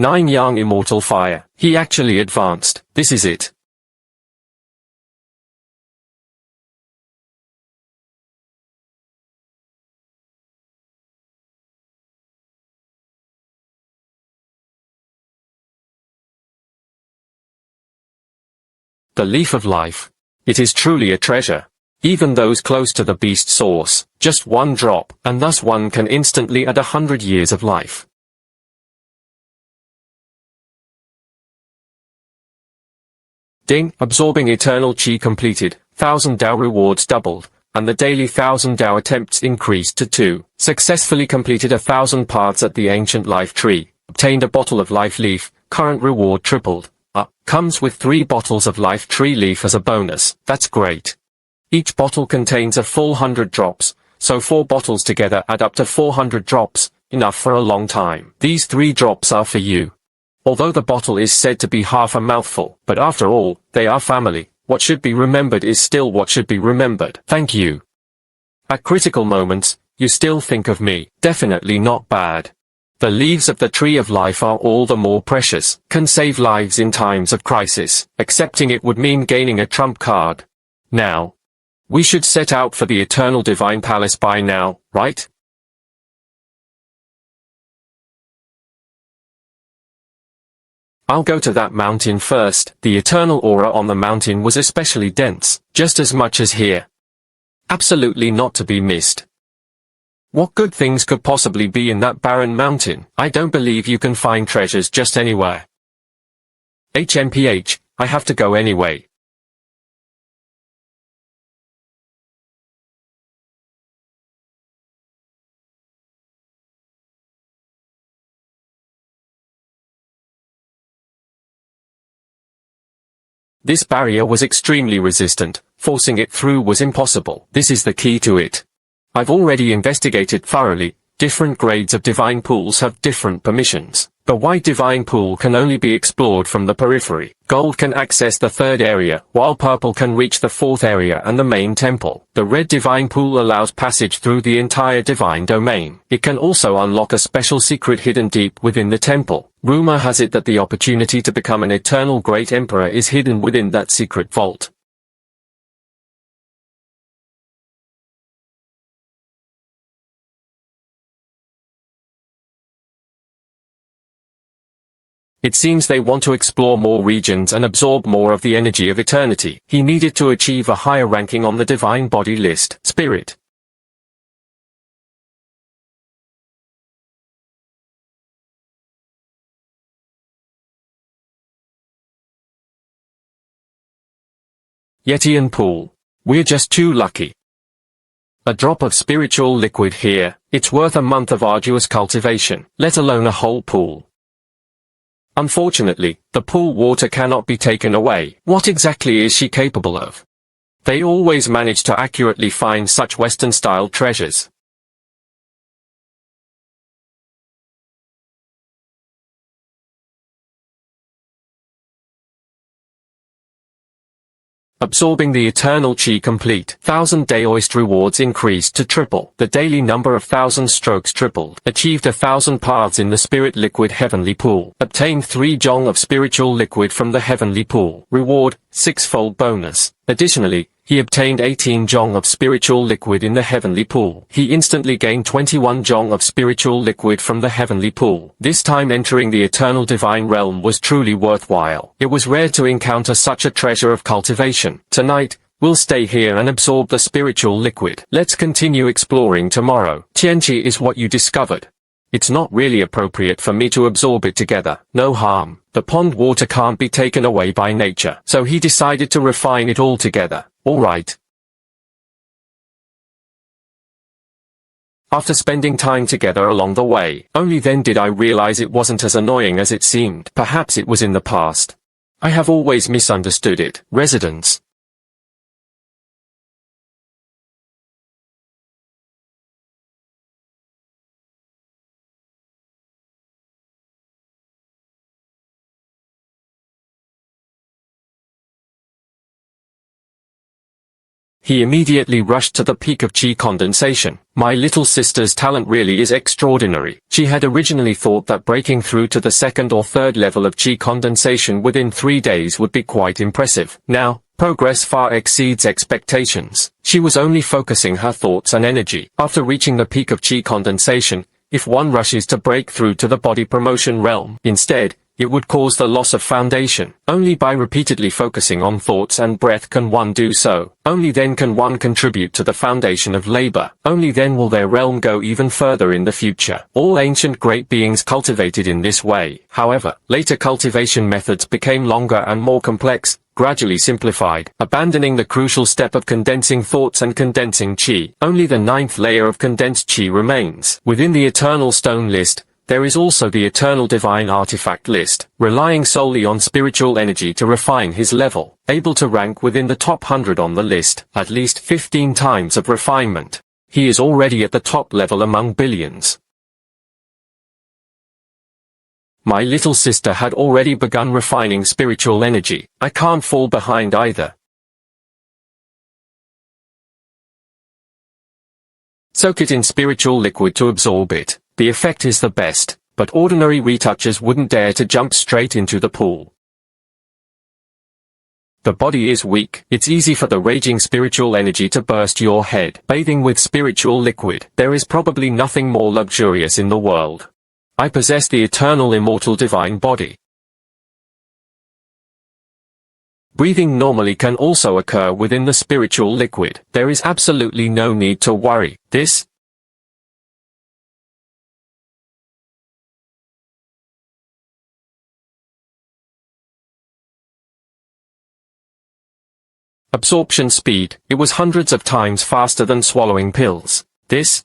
[SPEAKER 1] Nine Yang immortal fire. He actually advanced. This is it. The leaf of life. It is truly a treasure. Even those close to the beast source, just one drop, and thus one can instantly add 100 years of life. Ding, absorbing eternal chi completed, 1000 Dao rewards doubled, and the daily 1000 Dao attempts increased to 2. Successfully completed 1000 paths at the ancient life tree, obtained a bottle of life leaf, current reward tripled. Comes with 3 bottles of life tree leaf as a bonus. That's great. Each bottle contains a full 100 drops, so 4 bottles together add up to 400 drops, enough for a long time. These 3 drops are for you. Although the bottle is said to be half a mouthful, but after all, they are family. What should be remembered is still what should be remembered. Thank you. At critical moments, you still think of me. Definitely not bad. The leaves of the tree of life are all the more precious, can save lives in times of crisis. Accepting it would mean gaining a trump card. Now, we should set out for the Eternal Divine Palace by now, right? I'll go to that mountain first. The eternal aura on the mountain was especially dense, just as much as here. Absolutely not to be missed. What good things could possibly be in that barren mountain? I don't believe you can find treasures just anywhere. HMPH, I have to go anyway. This barrier was extremely resistant. Forcing it through was impossible. This is the key to it. I've already investigated thoroughly. Different grades of divine pools have different permissions. The white divine pool can only be explored from the periphery. Gold can access the third area, while purple can reach the fourth area and the main temple. The red divine pool allows passage through the entire divine domain. It can also unlock a special secret hidden deep within the temple. Rumor has it that the opportunity to become an eternal great emperor is hidden within that secret vault. It seems they want to explore more regions and absorb more of the energy of eternity. He needed to achieve a higher ranking on the divine body list. Spirit. Yetian pool. We're just too lucky. A drop of spiritual liquid here, it's worth a month of arduous cultivation, let alone a whole pool. Unfortunately, the pool water cannot be taken away. What exactly is she capable of? They always manage to accurately find such Western-style treasures. Absorbing the eternal chi complete. 1,000-day oyster rewards increased to triple. The daily number of 1,000 strokes tripled. Achieved 1,000 paths in the spirit liquid heavenly pool. Obtained 3 jong of spiritual liquid from the heavenly pool. Reward, 6-fold bonus. Additionally, he obtained 18 jong of spiritual liquid in the heavenly pool. He instantly gained 21 jong of spiritual liquid from the heavenly pool. This time entering the eternal divine realm was truly worthwhile. It was rare to encounter such a treasure of cultivation. Tonight, we'll stay here and absorb the spiritual liquid. Let's continue exploring tomorrow. Tianqi is what you discovered. It's not really appropriate for me to absorb it together. No harm. The pond water can't be taken away by nature. So he decided to refine it all together. Alright. After spending time together along the way, only then did I realize it wasn't as annoying as it seemed. Perhaps it was in the past. I have always misunderstood it. Residence. He immediately rushed to the peak of chi condensation. My little sister's talent really is extraordinary. She had originally thought that breaking through to the 2nd or 3rd level of chi condensation within 3 days would be quite impressive. Now, progress far exceeds expectations. She was only focusing her thoughts and energy. After reaching the peak of chi condensation, if one rushes to break through to the body promotion realm, instead, it would cause the loss of foundation. Only by repeatedly focusing on thoughts and breath can one do so. Only then can one contribute to the foundation of labor. Only then will their realm go even further in the future. All ancient great beings cultivated in this way. However, later cultivation methods became longer and more complex, gradually simplified, abandoning the crucial step of condensing thoughts and condensing chi. Only the 9th layer of condensed chi remains. Within the Eternal Stone list, there is also the Eternal Divine Artifact list, relying solely on spiritual energy to refine his level, able to rank within the top 100 on the list, at least 15 times of refinement. He is already at the top level among billions. My little sister had already begun refining spiritual energy. I can't fall behind either. Soak it in spiritual liquid to absorb it. The effect is the best, but ordinary retouchers wouldn't dare to jump straight into the pool. The body is weak. It's easy for the raging spiritual energy to burst your head. Bathing with spiritual liquid. There is probably nothing more luxurious in the world. I possess the eternal immortal divine body. Breathing normally can also occur within the spiritual liquid. There is absolutely no need to worry. This absorption speed, it was hundreds of times faster than swallowing pills. This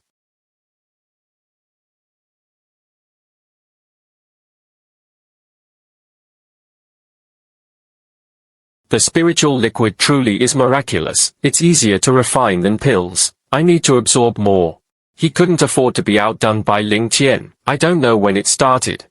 [SPEAKER 1] the spiritual liquid truly is miraculous. It's easier to refine than pills. I need to absorb more. He couldn't afford to be outdone by Ling Qian. I don't know when it started.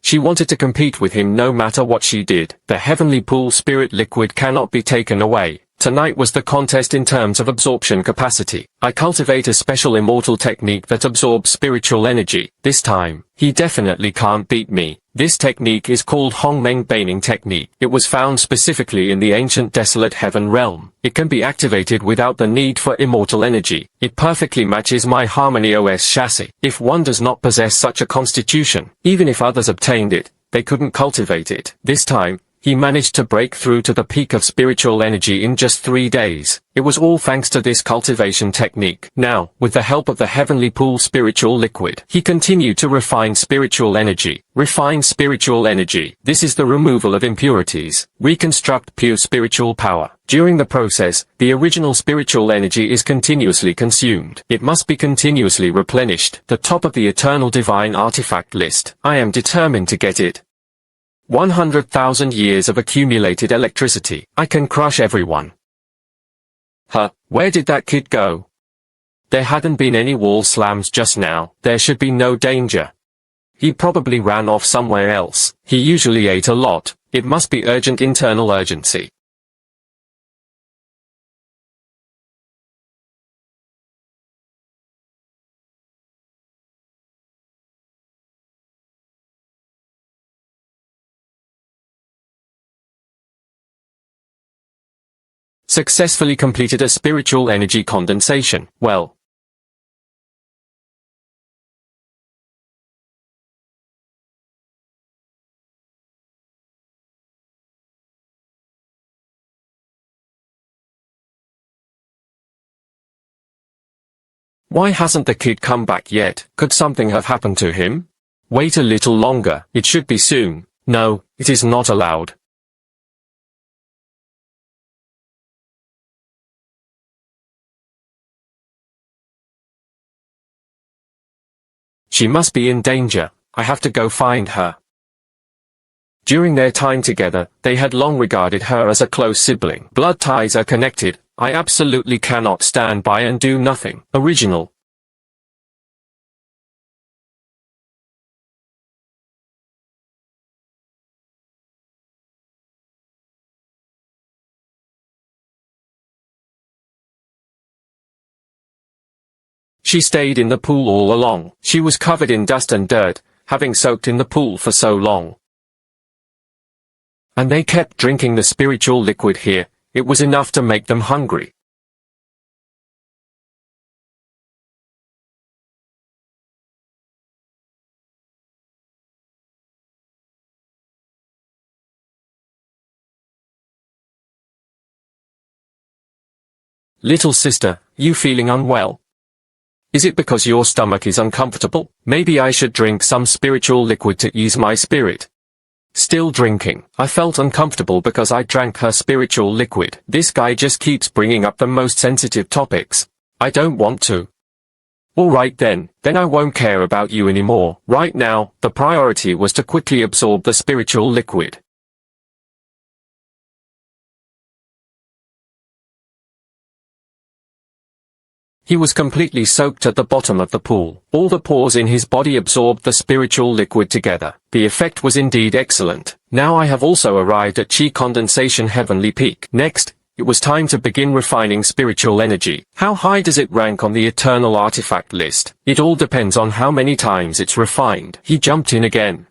[SPEAKER 1] She wanted to compete with him no matter what she did. The heavenly pool spirit liquid cannot be taken away. Tonight was the contest in terms of absorption capacity. I cultivate a special immortal technique that absorbs spiritual energy. This time, he definitely can't beat me. This technique is called Hongmeng Baining Technique. It was found specifically in the ancient Desolate Heaven realm. It can be activated without the need for immortal energy. It perfectly matches my Harmony OS chassis. If one does not possess such a constitution, even if others obtained it, they couldn't cultivate it. This time, he managed to break through to the peak of spiritual energy in just 3 days. It was all thanks to this cultivation technique. Now, with the help of the heavenly pool spiritual liquid, he continued to refine spiritual energy. Refine spiritual energy. This is the removal of impurities. Reconstruct pure spiritual power. During the process, the original spiritual energy is continuously consumed. It must be continuously replenished. The top of the eternal divine artifact list. I am determined to get it. 100,000 years of accumulated electricity. I can crush everyone. Huh, where did that kid go? There hadn't been any wall slams just now. There should be no danger. He probably ran off somewhere else. He usually ate a lot. It must be urgent internal urgency. Successfully completed a spiritual energy condensation. Well, why hasn't the kid come back yet? Could something have happened to him? Wait a little longer. It should be soon. No, it is not allowed. She must be in danger. I have to go find her. During their time together, they had long regarded her as a close sibling. Blood ties are connected. I absolutely cannot stand by and do nothing. Original. She stayed in the pool all along. She was covered in dust and dirt, having soaked in the pool for so long. And they kept drinking the spiritual liquid here. It was enough to make them hungry. Little sister, you feeling unwell? Is it because your stomach is uncomfortable? Maybe I should drink some spiritual liquid to ease my spirit. Still drinking. I felt uncomfortable because I drank her spiritual liquid. This guy just keeps bringing up the most sensitive topics. I don't want to. Alright then I won't care about you anymore. Right now, the priority was to quickly absorb the spiritual liquid. He was completely soaked at the bottom of the pool. All the pores in his body absorbed the spiritual liquid together. The effect was indeed excellent. Now I have also arrived at Qi Condensation Heavenly Peak. Next, it was time to begin refining spiritual energy. How high does it rank on the Eternal Artifact list? It all depends on how many times it's refined. He jumped in again.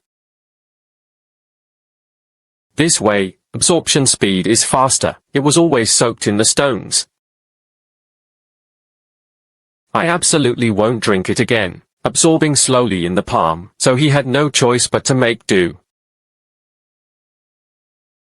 [SPEAKER 1] This way, absorption speed is faster. It was always soaked in the stones. I absolutely won't drink it again, absorbing slowly in the palm, so he had no choice but to make do.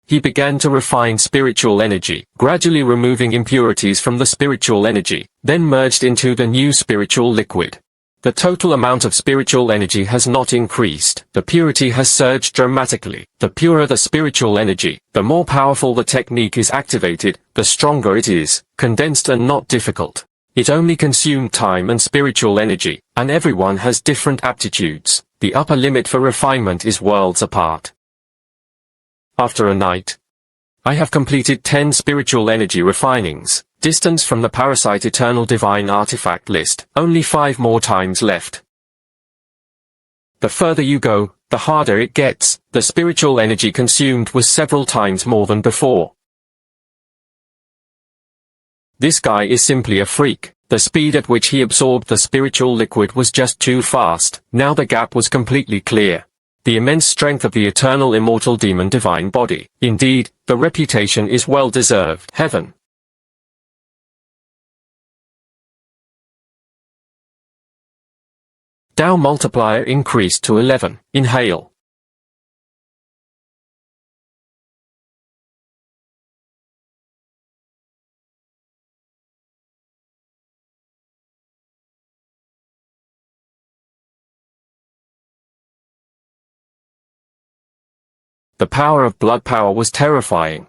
[SPEAKER 1] He began to refine spiritual energy, gradually removing impurities from the spiritual energy, then merged into the new spiritual liquid. The total amount of spiritual energy has not increased. The purity has surged dramatically. The purer the spiritual energy, the more powerful the technique is activated, the stronger it is, condensed and not difficult. It only consumed time and spiritual energy, and everyone has different aptitudes. The upper limit for refinement is worlds apart. After a night, I have completed 10 spiritual energy refinings. Distance from the Parasite Eternal Divine Artifact list. Only 5 more times left. The further you go, the harder it gets. The spiritual energy consumed was several times more than before. This guy is simply a freak. The speed at which he absorbed the spiritual liquid was just too fast. Now the gap was completely clear. The immense strength of the eternal immortal demon divine body. Indeed, the reputation is well deserved. Heaven. Tao multiplier increased to 11. Inhale. The power of blood power was terrifying.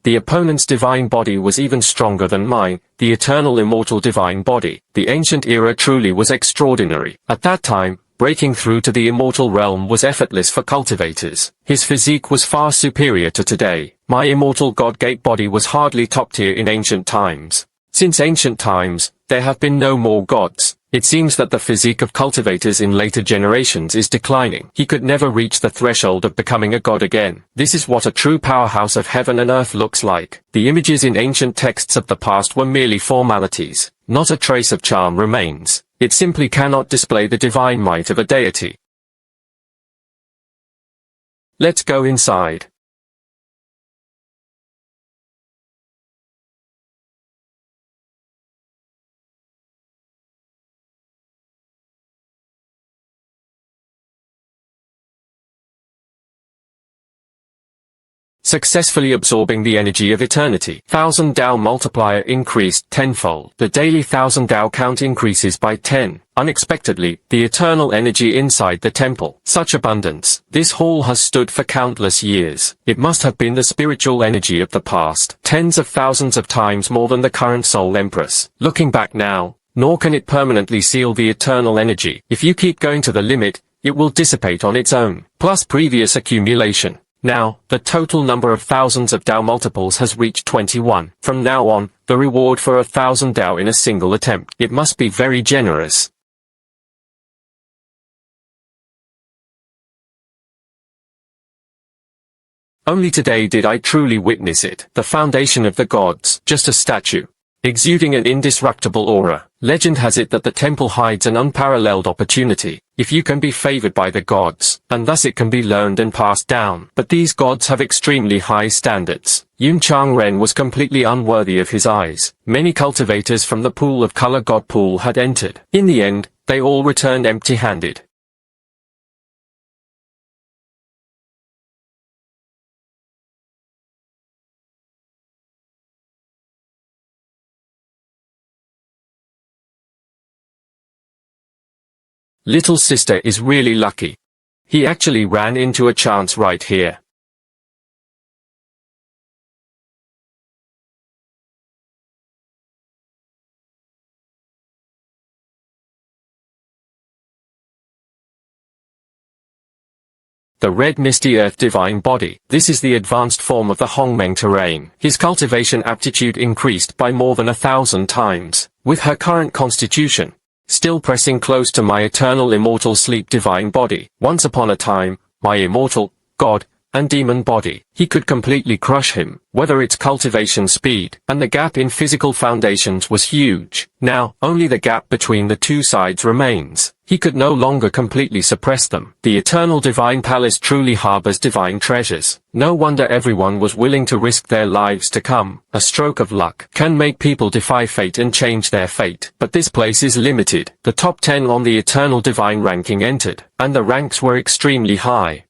[SPEAKER 1] The opponent's divine body was even stronger than mine, the eternal immortal divine body. The ancient era truly was extraordinary. At that time, breaking through to the immortal realm was effortless for cultivators. His physique was far superior to today. My immortal God-gate body was hardly top tier in ancient times. Since ancient times, there have been no more gods. It seems that the physique of cultivators in later generations is declining. He could never reach the threshold of becoming a god again. This is what a true powerhouse of heaven and earth looks like. The images in ancient texts of the past were merely formalities. Not a trace of charm remains. It simply cannot display the divine might of a deity. Let's go inside. Successfully absorbing the energy of eternity. 1000 Tao multiplier increased tenfold. The daily 1000 Tao count increases by 10. Unexpectedly, the eternal energy inside the temple. Such abundance. This hall has stood for countless years. It must have been the spiritual energy of the past. Tens of thousands of times more than the current Soul Empress. Looking back now, nor can it permanently seal the eternal energy. If you keep going to the limit, it will dissipate on its own, plus previous accumulation. Now, the total number of thousands of Tao multiples has reached 21. From now on, the reward for 1000 Tao in a single attempt. It must be very generous. Only today did I truly witness it. The foundation of the gods, just a statue, exuding an indestructible aura. Legend has it that the temple hides an unparalleled opportunity. If you can be favored by the gods, and thus it can be learned and passed down. But these gods have extremely high standards. Yun Changren was completely unworthy of his eyes. Many cultivators from the pool of color god pool had entered. In the end, they all returned empty-handed. Little sister is really lucky. He actually ran into a chance right here. The red misty earth divine body. This is the advanced form of the Hongmeng terrain. His cultivation aptitude increased by more than 1000 times. With her current constitution, still pressing close to my eternal immortal sleep divine body. Once upon a time, my immortal, god, and demon body. He could completely crush him, whether its cultivation speed, and the gap in physical foundations was huge. Now, only the gap between the two sides remains. He could no longer completely suppress them. The eternal divine palace truly harbors divine treasures. No wonder everyone was willing to risk their lives to come. A stroke of luck can make people defy fate and change their fate. But this place is limited. The top 10 on the eternal divine ranking entered, and the ranks were extremely high.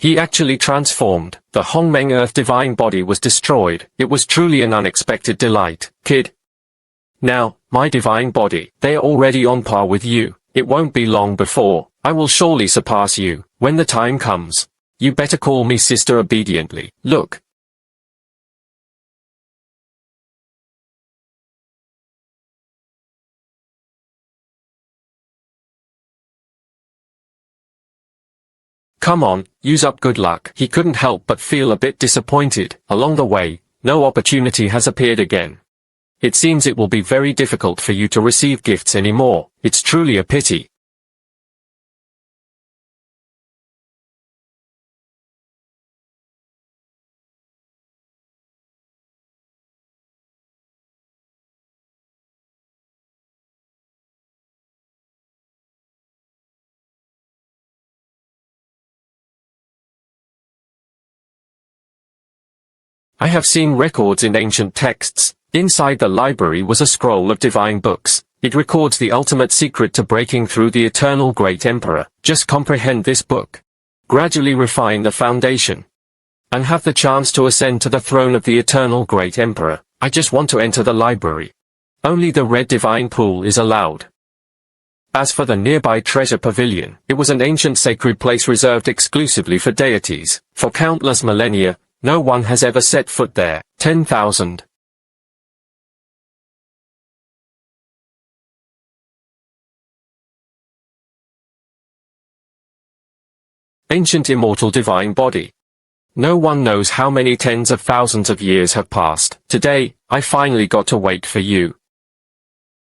[SPEAKER 1] He actually transformed. The Hongmeng Earth divine body was destroyed. It was truly an unexpected delight, kid. Now, my divine body, they are already on par with you. It won't be long before I will surely surpass you. When the time comes, you better call me sister obediently. Look. Come on, use up good luck. He couldn't help but feel a bit disappointed. Along the way, no opportunity has appeared again. It seems it will be very difficult for you to receive gifts anymore. It's truly a pity. I have seen records in ancient texts. Inside the library was a scroll of divine books. It records the ultimate secret to breaking through the eternal great emperor. Just comprehend this book. Gradually refine the foundation. And have the chance to ascend to the throne of the eternal great emperor. I just want to enter the library. Only the red divine pool is allowed. As for the nearby treasure pavilion, it was an ancient sacred place reserved exclusively for deities. For countless millennia, no one has ever set foot there. 10,000. Ancient immortal divine body. No one knows how many tens of thousands of years have passed. Today, I finally got to wait for you.